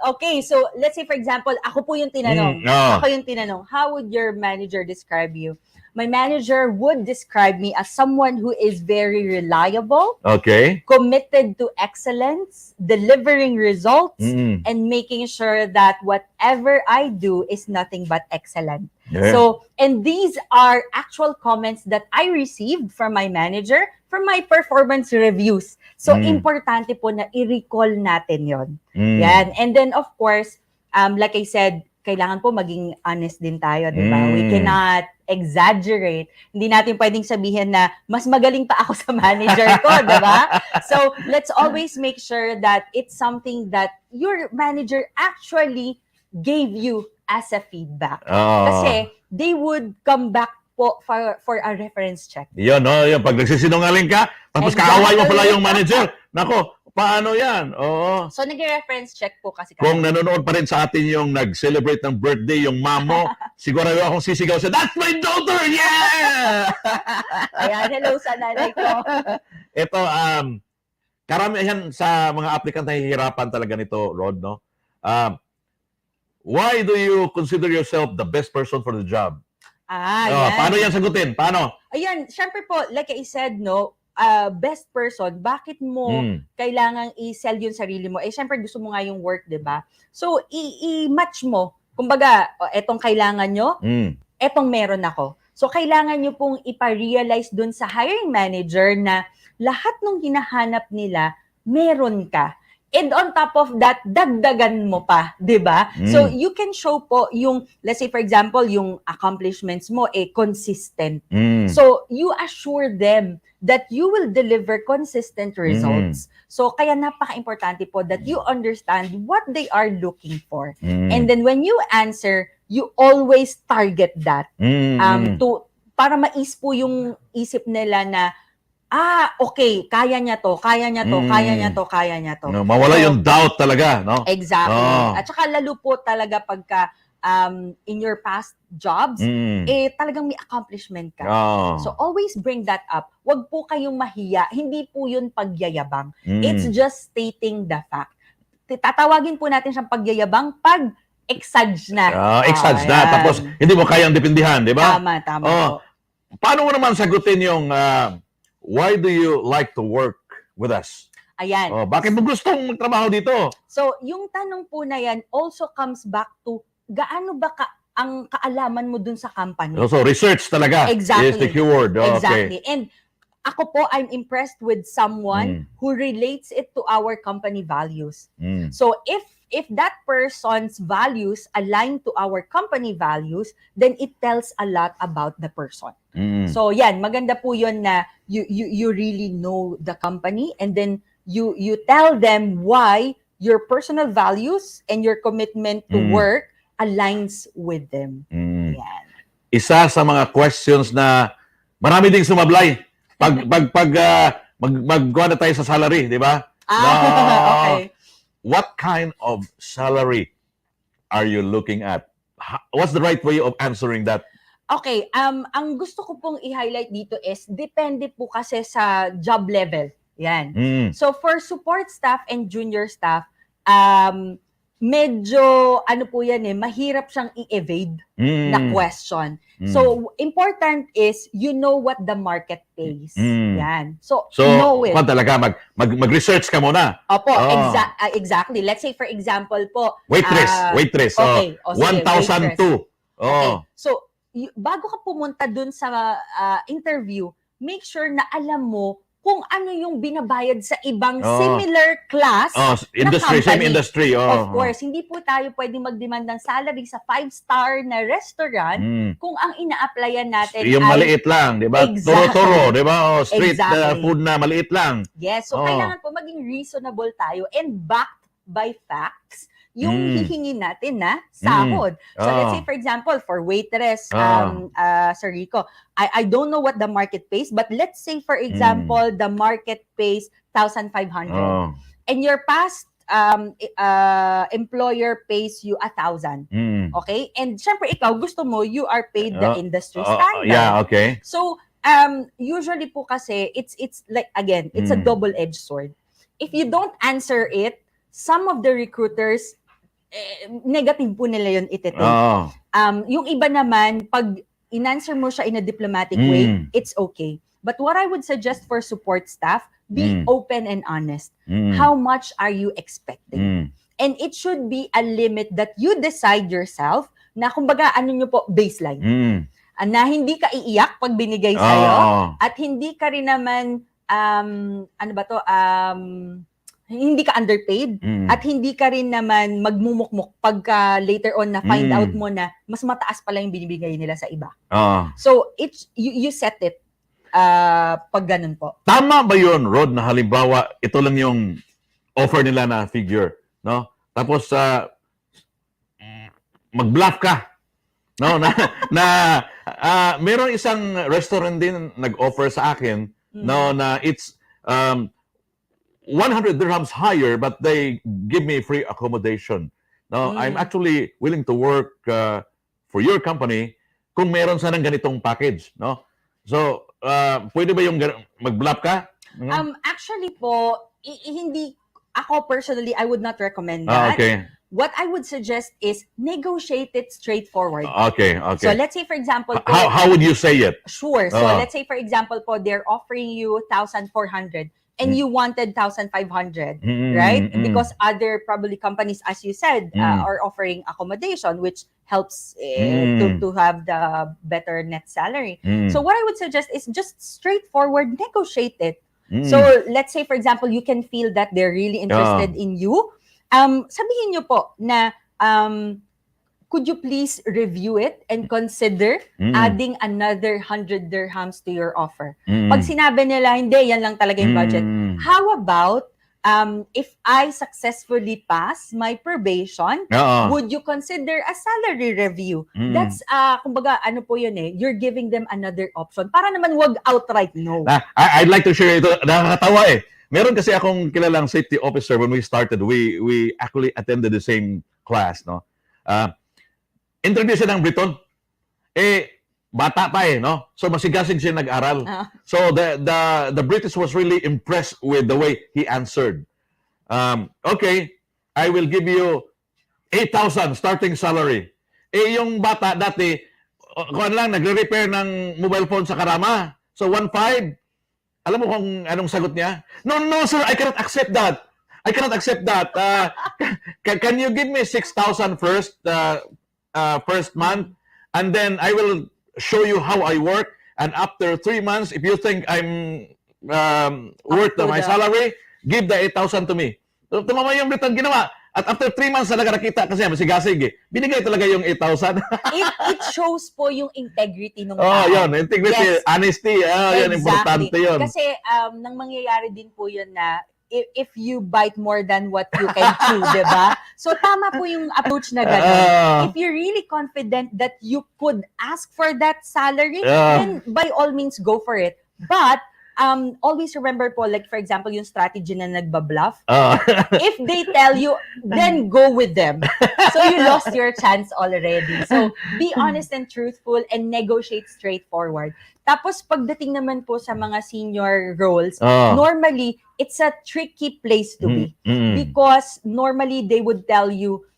Okay, so let's say for example, ako po yung tinanong. Ako yung tinanong, how would your manager describe you? My manager would describe me as someone who is very reliable, Okay. committed to excellence, delivering results, and making sure that whatever I do is nothing but excellent. Yeah. So, and these are actual comments that I received from my manager from my performance reviews. So, importante po na i-recall natin yon. Yan. And then, of course, like I said, kailangan po maging honest din tayo, di ba? We cannot exaggerate. Hindi natin pwedeng sabihin na mas magaling pa ako sa manager ko, di ba? So, let's always make sure that it's something that your manager actually gave you as a feedback. Kasi they would come back po for a reference check. Yun, no? Yun. Pag nagsisinungaling ka, tapos kaaway mo pala yung manager. Nako, paano yan? Oo. So, nag-reference check po kasi Kung nanonood pa rin sa atin yung nag-celebrate ng birthday, yung mamo, siguro akong sisigaw siya, that's my daughter! Yeah! Ayan, hello sa nanay ko. Ito, karamihan sa mga applicant nahihirapan talaga nito, Rod, no? Why do you consider yourself the best person for the job? Yan. Paano yan sagutin? Paano? Ayan, syempre po, like I said, no, best person, bakit mo kailangang i-sell yung sarili mo? Syempre gusto mo nga yung work, di ba? So, i-match mo. Kumbaga, etong kailangan nyo, etong meron ako. So, kailangan nyo pong ipa-realize dun sa hiring manager na lahat ng hinahanap nila, meron ka. And on top of that, dagdagan mo pa, di ba? So, you can show po yung, let's say for example, yung accomplishments mo, consistent. So, you assure them that you will deliver consistent results. So, kaya napaka-importante po that you understand what they are looking for. And then when you answer, you always target that. Para mais po yung isip nila na, okay, kaya niya to, kaya niya to, kaya niya to, kaya niya to. No, mawala yung doubt talaga, no? Exactly. At saka lalo po talaga pagka in your past jobs, talagang may accomplishment ka. So always bring that up. Huwag po kayong mahiya. Hindi po yun pagyayabang. It's just stating the fact. Tatawagin po natin siyang pagyayabang pag exage na. Exage na. Tapos hindi mo kayang depindihan, di ba? Tama po. Paano mo naman sagutin yung why do you like to work with us? Ayan. Bakit mo gustong magtrabaho dito? So, yung tanong po na yan also comes back to gaano ba ang kaalaman mo dun sa company? So, research talaga Exactly. is the keyword. Exactly. And ako po, I'm impressed with someone who relates it to our company values. So, if that person's values align to our company values, then it tells a lot about the person. So, yan, maganda po yun na you really know the company and then you tell them why your personal values and your commitment to work aligns with them. Yan. Isa sa mga questions na marami ding sumablay. Magkuha na tayo sa salary, di ba? Okay. What kind of salary are you looking at? What's the right way of answering that? Okay, ang gusto ko pong i-highlight dito is depende po kasi sa job level. Yan. Mm. So for support staff and junior staff, medyo ano po yan mahirap siyang i-evade na question. So important is you know what the market pays. Yan. So know it. Kung talaga mag-research ka muna. Opo, Oh. exactly. Let's say for example po, Waitress. okay, Oh, sige, 1,002. okay. Oh. So bago ka pumunta dun sa interview, make sure na alam mo kung ano yung binabayad sa ibang similar class Industry, na same company. industry. Of course, hindi po tayo pwedeng mag-demand ng salary sa 5-star na restaurant kung ang ina-applyan natin yung ay maliit lang, di ba? Exactly. Toro-toro, di ba? Street Exactly. food na maliit lang. Yes, so kailangan po maging reasonable tayo and backed by facts yung hihingin natin na sahod. So let's say for example, for waitress, Sir Rico, I don't know what the market pays, but let's say for example, the market pays 1,500. And your past employer pays you 1,000. Okay? And syempre ikaw, gusto mo, you are paid the industry standard. Yeah, okay. So, usually po kasi, it's like, again, it's a double-edged sword. If you don't answer it, some of the recruiters, negative po nila yun ititake. Yung iba naman, pag in-answer mo siya in a diplomatic way, it's okay. But what I would suggest for support staff, be open and honest. How much are you expecting? And it should be a limit that you decide yourself na kumbaga ano nyo po, baseline. Na hindi ka iiyak pag binigay sa'yo at hindi ka rin naman, hindi ka underpaid at hindi ka rin naman magmumukmuk pagka later on na find out mo na mas mataas pala yung binibigay nila sa iba. So, you set it pag ganun po. Tama ba yun, Rod, na halimbawa, ito lang yung offer nila na figure, no? Tapos, mag-bluff ka, no? Meron isang restaurant din nag-offer sa akin, no, na it's 100 dirhams higher, but they give me free accommodation. No, I'm actually willing to work for your company kung meron sanang ganitong package, no? So, pwede ba yung mag-bluff ka? Actually po, hindi ako personally, I would not recommend that. Okay. What I would suggest is negotiate it straightforward. Okay. So let's say for example, How would you say it? Sure. So let's say for example po, they're offering you 1,400 and you wanted 1,500, right? Because other probably companies, as you said, are offering accommodation, which helps to have the better net salary. So what I would suggest is just straightforward, negotiate it. So let's say, for example, you can feel that they're really interested in you. Sabihin nyo po na, could you please review it and consider adding another 100 dirhams to your offer? Pag sinabi nila, hindi, yan lang talaga yung budget. How about, if I successfully pass my probation, would you consider a salary review? That's, kumbaga, ano po yun you're giving them another option. Para naman wag outright no. I'd like to share ito. Nakakatawa Meron kasi akong kilalang safety officer when we started. We actually attended the same class, no? Interview siya ng Briton. Bata pa no? So masigasig siya nag-aral. So the British was really impressed with the way he answered. Okay, I will give you 8,000 starting salary. Yung bata dati, kung lang, nagre-repair ng mobile phone sa Karama. So 1,500. Alam mo kung anong sagot niya? No, sir, I cannot accept that. I cannot accept that. Can you give me 6,000 first month, and then I will show you how I work. And after 3 months, if you think I'm worth my salary, give the 8,000 to me. So, tumama yung Briton ginawa. At after 3 months talaga nakita kasi masigasig binigay talaga yung 8,000. it shows po yung integrity ng tao. Yun. Integrity, honesty. Yan, importante yun. Kasi nang mangyayari din po yun na if you bite more than what you can chew, diba? So tama po yung approach na gano'n. If you're really confident that you could ask for that salary, then by all means go for it. But always remember po, like for example, yung strategy na nagbabluff. Ah. If they tell you, then go with them. So you lost your chance already. So be honest and truthful and negotiate straightforward. Tapos pagdating naman po sa mga senior roles, Ah. normally it's a tricky place to be because normally they would tell you,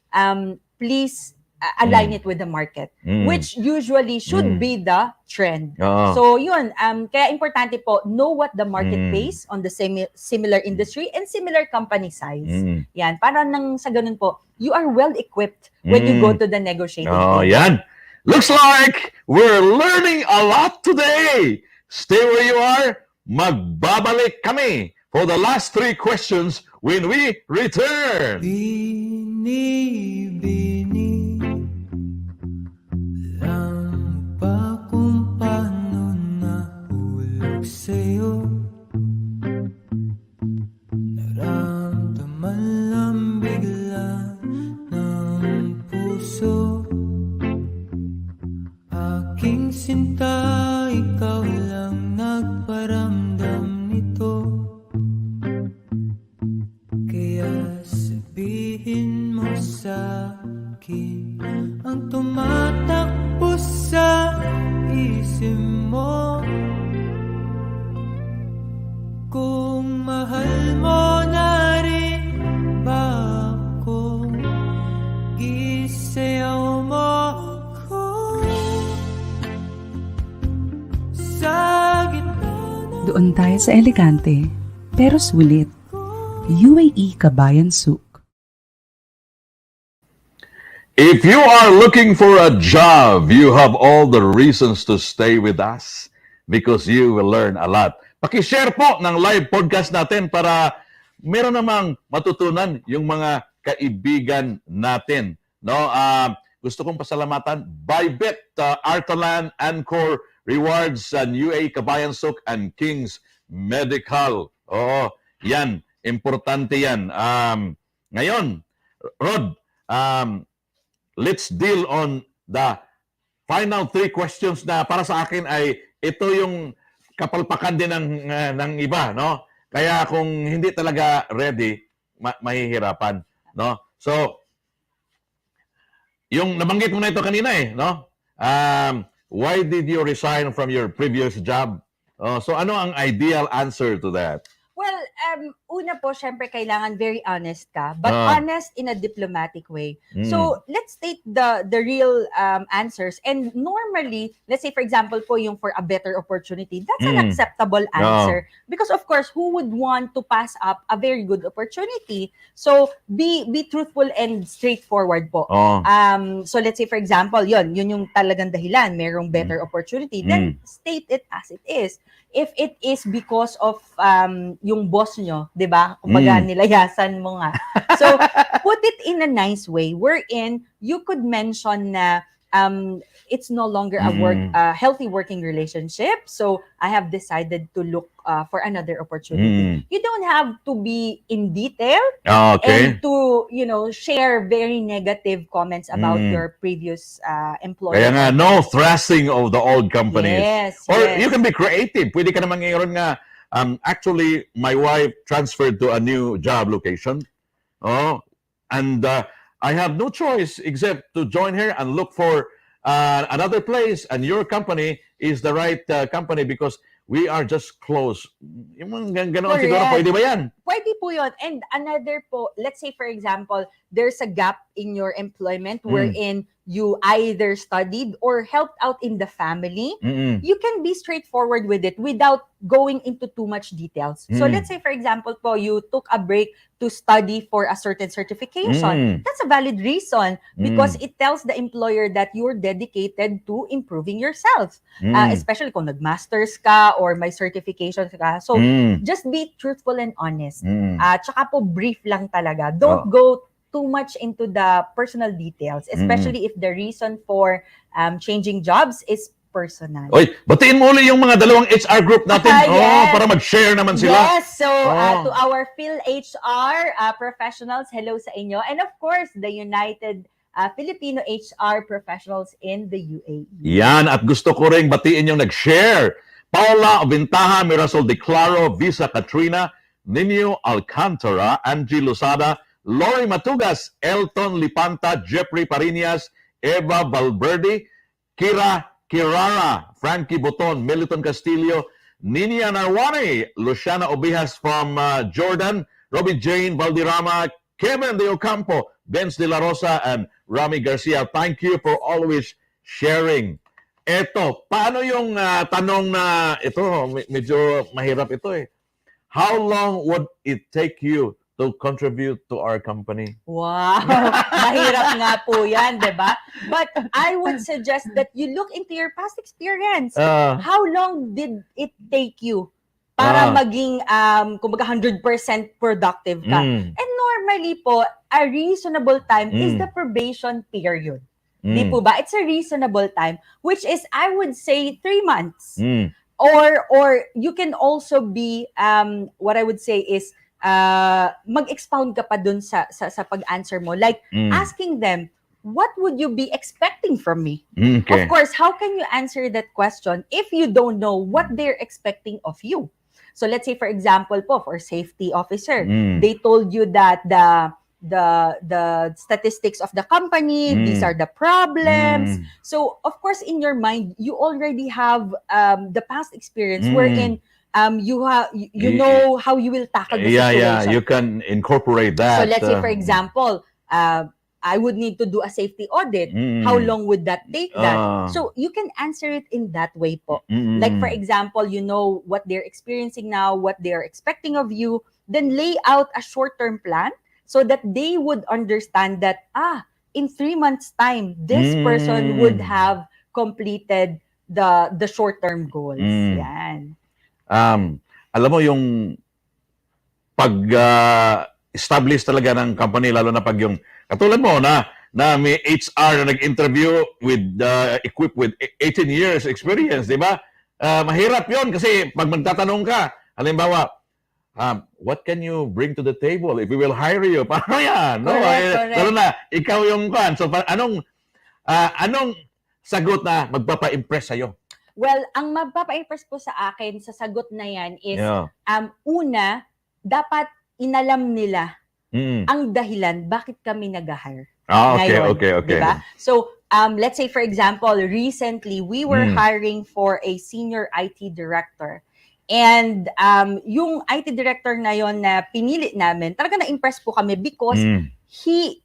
please align it with the market, which usually should be the trend. Ah. So yun, kaya importante po, know what the market pays on the similar industry and similar company size. Yan, para nang sa ganun po, you are well equipped when you go to the negotiating Oh, table. yan. Looks like we're learning a lot today. Stay where you are. Magbabalik kami for the last 3 questions when we return. Bini-bini lang ba kung paano nahulog sa'yo? Naramdaman lang bigla ng puso. Aking sinta, ikaw lang nagparamdam nito. Kaya sabihin mo sa akin ang tumatakbo sa isip mo. Kung mahal mo na rin ba ako, isayaw mo ako sa gitna ng Doon tayo sa elegante, pero sulit. UAE Kabayan Souk. If you are looking for a job, you have all the reasons to stay with us because you will learn a lot. Paki-share po ng live podcast natin para meron namang matutunan yung mga kaibigan natin. No, gusto kong pasalamatan Bybit, Artalan, Anchor, Rewards, and UAE Kabayan Souk, and King's Medical. Oo, yan. Importante yan. Ngayon, Rod, let's deal on the final 3 questions na para sa akin ay ito yung kapalpakan din ng iba, no? Kaya kung hindi talaga ready, mahihirapan, no? So, yung nabanggit mo na ito kanina no? Why did you resign from your previous job? So, ano ang ideal answer to that? Well, una po, syempre, kailangan very honest ka, but honest in a diplomatic way. So, let's state the real answers. And normally, let's say, for example po, yung for a better opportunity, that's an acceptable answer. Because, of course, who would want to pass up a very good opportunity? So, be truthful and straightforward po. So, let's say, for example, yun yung talagang dahilan, merong better opportunity, then state it as it is. If it is because of yung boss nyo, 'di ba? Kumbaga nilayasan mo nga. So, put it in a nice way wherein you could mention na it's no longer a healthy working relationship. So, I have decided to look for another opportunity. You don't have to be in detail and to, share very negative comments about your previous employer. Kaya nga, no thrashing of the old companies. Yes, Or yes. you can be creative. Pwede ka naman ngayon nga, actually, my wife transferred to a new job location. And I have no choice except to join her and look for another place. And your company is the right company because we are just close. Yung mga ganoon siguro, Correct. pwede ba yan? Pwede po yun. And another po, let's say for example, there's a gap in your employment wherein you either studied or helped out in the family. You can be straightforward with it without going into too much details. So let's say for example po, you took a break to study for a certain certification. That's a valid reason because it tells the employer that you're dedicated to improving yourself. Especially kung nag-masters ka or may certifications ka. So just be truthful and honest. Tsaka po brief lang talaga. Don't go too much into the personal details, especially if the reason for changing jobs is personal. Oy, batiin mo ulit yung mga dalawang HR group natin. Yes. Para mag-share naman sila. Yes, so to our Phil HR professionals, hello sa inyo. And of course, the United Filipino HR professionals in the UAE. Yan, at gusto ko rin batiin yung nag-share. Paula Obintaha, Mirasol De Claro, Visa Katrina, Nino Alcantara, Angie Losada, Lori Matugas, Elton Lipanta, Jeffrey Parinas, Eva Valverde, Kira Kirara, Frankie Boton, Militon Castillo, Ninia Narwani, Luciana Obijas from Jordan, Robbie Jane Valderrama, Kevin De Ocampo, Benz De La Rosa, and Rami Garcia. Thank you for always sharing. Eto, paano yung tanong na ito, medyo mahirap ito eh. How long would it take you to contribute to our company? Wow! Mahirap nga po yan, di ba? But I would suggest that you look into your past experience. How long did it take you para maging, kumbaga, 100% productive ka? And normally po, a reasonable time is the probation period. Di po ba? It's a reasonable time, which is, I would say, 3 months. Or you can also be, what I would say is, mag-expound ka pa dun sa pag-answer mo. Like, asking them, what would you be expecting from me? Okay. Of course, how can you answer that question if you don't know what they're expecting of you? So let's say, for example po, for safety officer, they told you that the statistics of the company, these are the problems. So, of course, in your mind, you already have the past experience wherein you know how you will tackle the situation. Yeah, you can incorporate that. So, let's say, for example, I would need to do a safety audit. How long would that take that? So, you can answer it in that way po. Like, for example, you know what they're experiencing now, what they're expecting of you, then lay out a short-term plan so that they would understand that, in 3 months' time, this person would have completed the short-term goals. Yan. Alam mo yung pag-establish talaga ng company, lalo na pag yung, katulad mo na may HR na nag-interview with, equipped with 18 years experience, di ba? Mahirap yon kasi pag magtatanong ka, halimbawa, what can you bring to the table if we will hire you? Paano yan? No? Correct. Lalo na, ikaw yung kan. So, anong sagot na magpapa-impress sa'yo? Well, ang magpapa-impress po sa akin sa sagot na yan is, Yeah. una, dapat inalam nila ang dahilan bakit kami nag-hire. Okay. Diba? So, let's say, for example, recently, we were hiring for a senior IT director. And yung IT director na yon na pinili namin, talaga na-impress po kami because he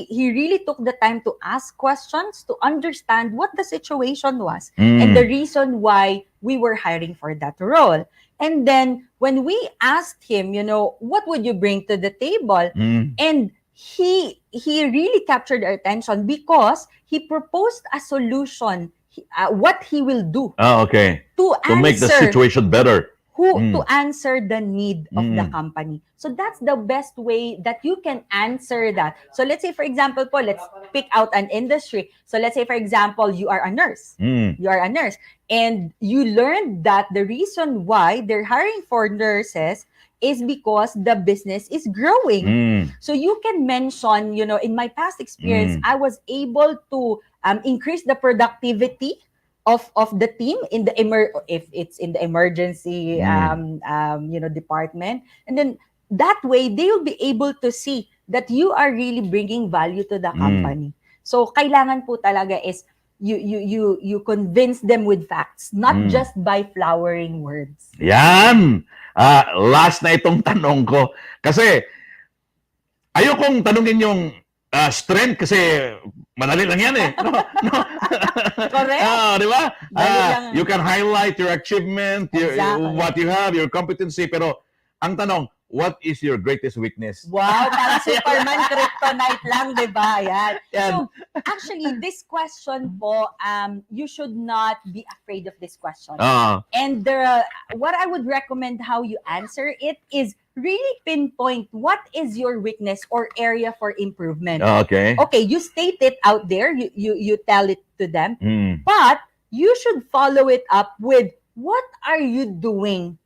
really took the time to ask questions, to understand what the situation was and the reason why we were hiring for that role. And then when we asked him, what would you bring to the table? And he really captured our attention because he proposed a solution, what he will do To make the situation better. to answer the need of the company. So that's the best way that you can answer that. So let's say, for example, let's pick out an industry. So let's say, for example, you are a nurse. You are a nurse. And you learned that the reason why they're hiring for nurses is because the business is growing. So you can mention, in my past experience, I was able to increase the productivity of the team in the if it's in the emergency department, and then that way they will be able to see that you are really bringing value to the company. So kailangan po talaga is you convince them with facts, not just by flowering words. Yan. Last na itong tanong ko kasi ayokong tanungin yung strength kasi madali lang yan eh. No? Correct. Di ba? Lang. You can highlight your achievement, Exactly. what you have, your competency, pero ang tanong, what is your greatest weakness? Wow, parang Superman kryptonite lang, di ba? Yan. Yan. So, actually, this question po, you should not be afraid of this question. And what I would recommend how you answer it is really pinpoint what is your weakness or area for improvement. Okay. Okay, you state it out there, you tell it to them, but you should follow it up with what are you doing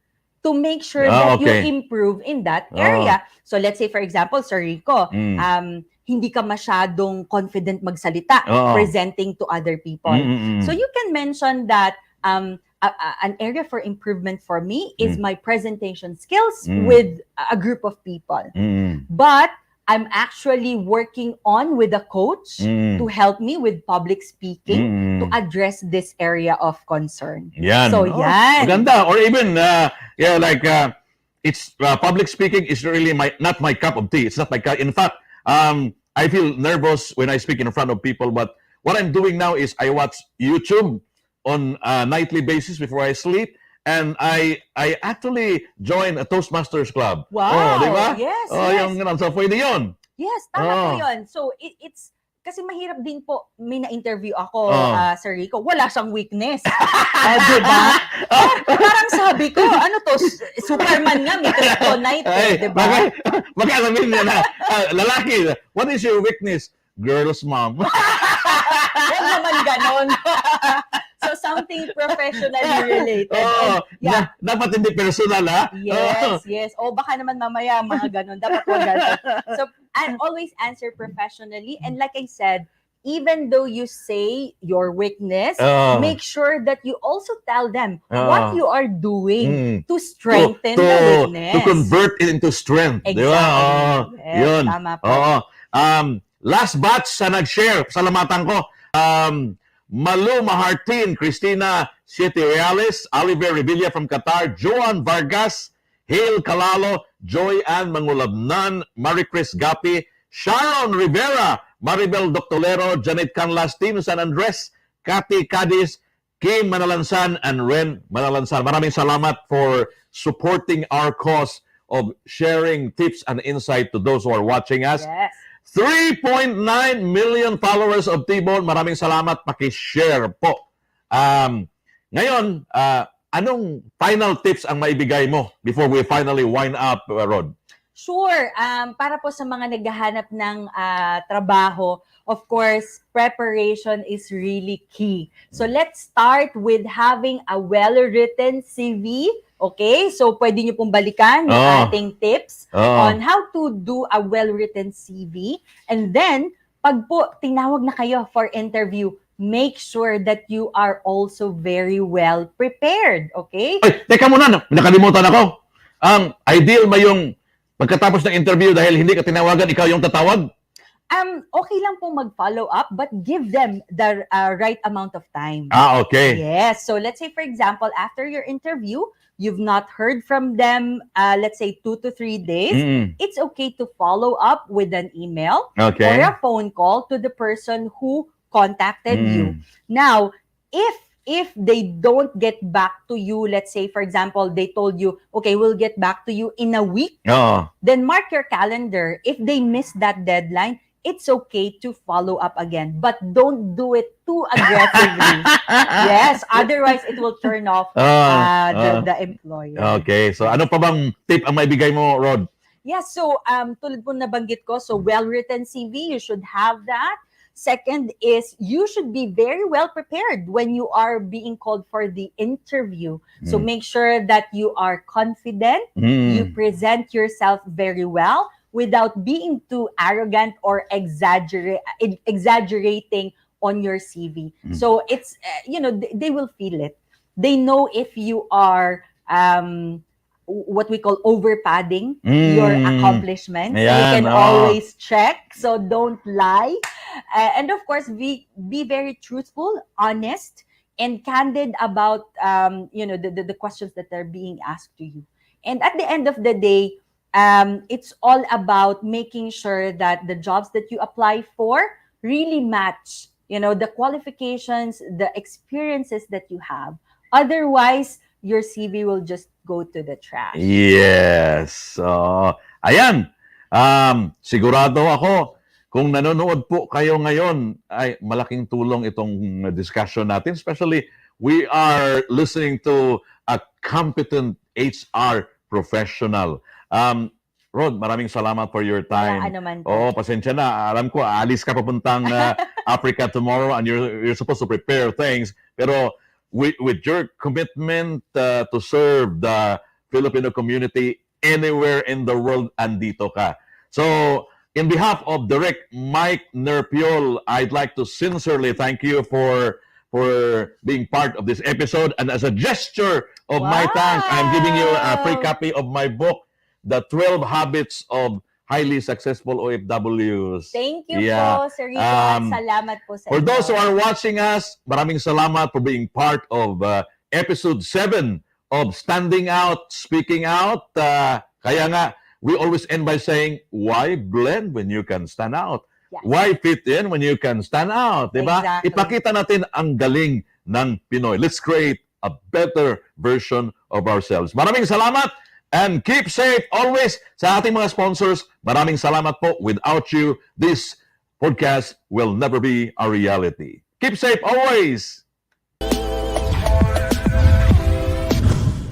to make sure that you improve in that area. So let's say, for example, Sir Rico, hindi ka masyadong confident magsalita presenting to other people. So you can mention that an area for improvement for me is Mm. my presentation skills Mm. with a group of people. Mm. But I'm actually working on with a coach Mm. to help me with public speaking to Mm. address this area of concern. Yan. So, Oh, yan. maganda. Or even, yeah, like, it's public speaking is really not my cup of tea. It's not my cup. In fact, I feel nervous when I speak in front of people. But what I'm doing now is I watch YouTube on a nightly basis before I sleep. And I actually join a Toastmasters Club. Wow. Oh, di ba? Yes, Oh, yes. yung ganun. So, pwede yun. Yes, tama po Oh. yun. So, it's, kasi mahirap din po, may na-interview ako, Oh. Sir Rico, wala siyang weakness. Diba? Parang sabi ko, ano to, Superman nga, may kryptonite, Ay, diba? baka alamin niya na, lalaki, what is your weakness? Girls, mom. Huwag naman ganon. So, something professionally related. Oh, And, yeah. dapat hindi personal, ha? Yes, yes. O baka naman mamaya mga ganon. Dapat wag ganon. So, I always answer professionally. And like I said, even though you say your weakness, Oh. make sure that you also tell them Oh. what you are doing Mm. to strengthen to, the weakness. to convert it into strength. Di ba? Exactly. Oh, Yes, yun. tama po. Oo. Last batch sa nag-share, salamatan ko. Malu Mahartin, Cristina Siete Reales, Oliver Revilla from Qatar, Joan Vargas, Hale Calalo, Joy Ann Mangulabnan, Marie Chris Gapi, Sharon Rivera, Maribel Doctolero, Janet Canlas, Team San Andres, Cathy Cadiz, Kim Manalansan, and Ren Manalansan. Maraming salamat for supporting our cause of sharing tips and insight to those who are watching us. Yes. 3.9 million followers of TBON. Maraming salamat. Pakishare po. Ngayon, anong final tips ang maibigay mo before we finally wind up, Rod? Sure. Para po sa mga naghahanap ng trabaho, of course, preparation is really key. So let's start with having a well-written CV. Okay? So pwede nyo pong balikan yung ating tips on how to do a well-written CV. And then, pag po tinawag na kayo for interview, make sure that you are also very well prepared. Okay? Ay, teka muna, nakalimutan ako. Ang ideal ba yung pagkatapos ng interview dahil hindi ka tinawagan, ikaw yung tatawag? Okay lang pong mag-follow up, but give them the right amount of time. Okay. Yes. So let's say, for example, after your interview, you've not heard from them, let's say 2 to 3 days, it's okay to follow up with an email Okay. or a phone call to the person who contacted you. Now, if they don't get back to you, let's say, for example, they told you, okay, we'll get back to you in a week, Oo. then mark your calendar. If they miss that deadline, it's okay to follow up again, but don't do it too aggressively. Yes, otherwise it will turn off the employer. Okay. So, ano pa bang tip ang maibigay mo, Rod? Yeah, so tulad po nabanggit ko, so well-written CV, you should have that. Second is you should be very well prepared when you are being called for the interview. So make sure that you are confident, you present yourself very well without being too arrogant or exaggerating on your CV. So it's, they will feel it. They know if you are what we call over padding your accomplishments. Ayan, They can oo. always check, so don't lie. And of course, be very truthful, honest, and candid about the questions that are being asked to you. And at the end of the day, it's all about making sure that the jobs that you apply for really match, the qualifications, the experiences that you have. Otherwise, your CV will just go to the trash. Yes. Ayan. Sigurado ako, kung nanonood po kayo ngayon, ay malaking tulong itong discussion natin. Especially, we are listening to a competent HR professional. Rod, maraming salamat for your time. Wala anuman po. Oo, pasensya na. Alam ko, aalis ka papuntang Africa tomorrow and you're supposed to prepare things. Pero with your commitment to serve the Filipino community anywhere in the world, andito ka. So, in behalf of Direct Mike Nerpiol, I'd like to sincerely thank you for for being part of this episode. And as a gesture of my thanks, I'm giving you a free Wow. copy of my book, The 12 Habits of Highly Successful OFWs. Thank you Yeah. po, Sir Rico, at Um, salamat po sa For inyo. those who are watching us, maraming salamat for being part of episode 7 of Standing Out, Speaking Out. Kaya nga, we always end by saying, why blend when you can stand out? Yes. Why fit in when you can stand out? Diba? Exactly. Ipakita natin ang galing ng Pinoy. Let's create a better version of ourselves. Maraming salamat and keep safe always sa ating mga sponsors. Maraming salamat po. Without you, this podcast will never be a reality. Keep safe always!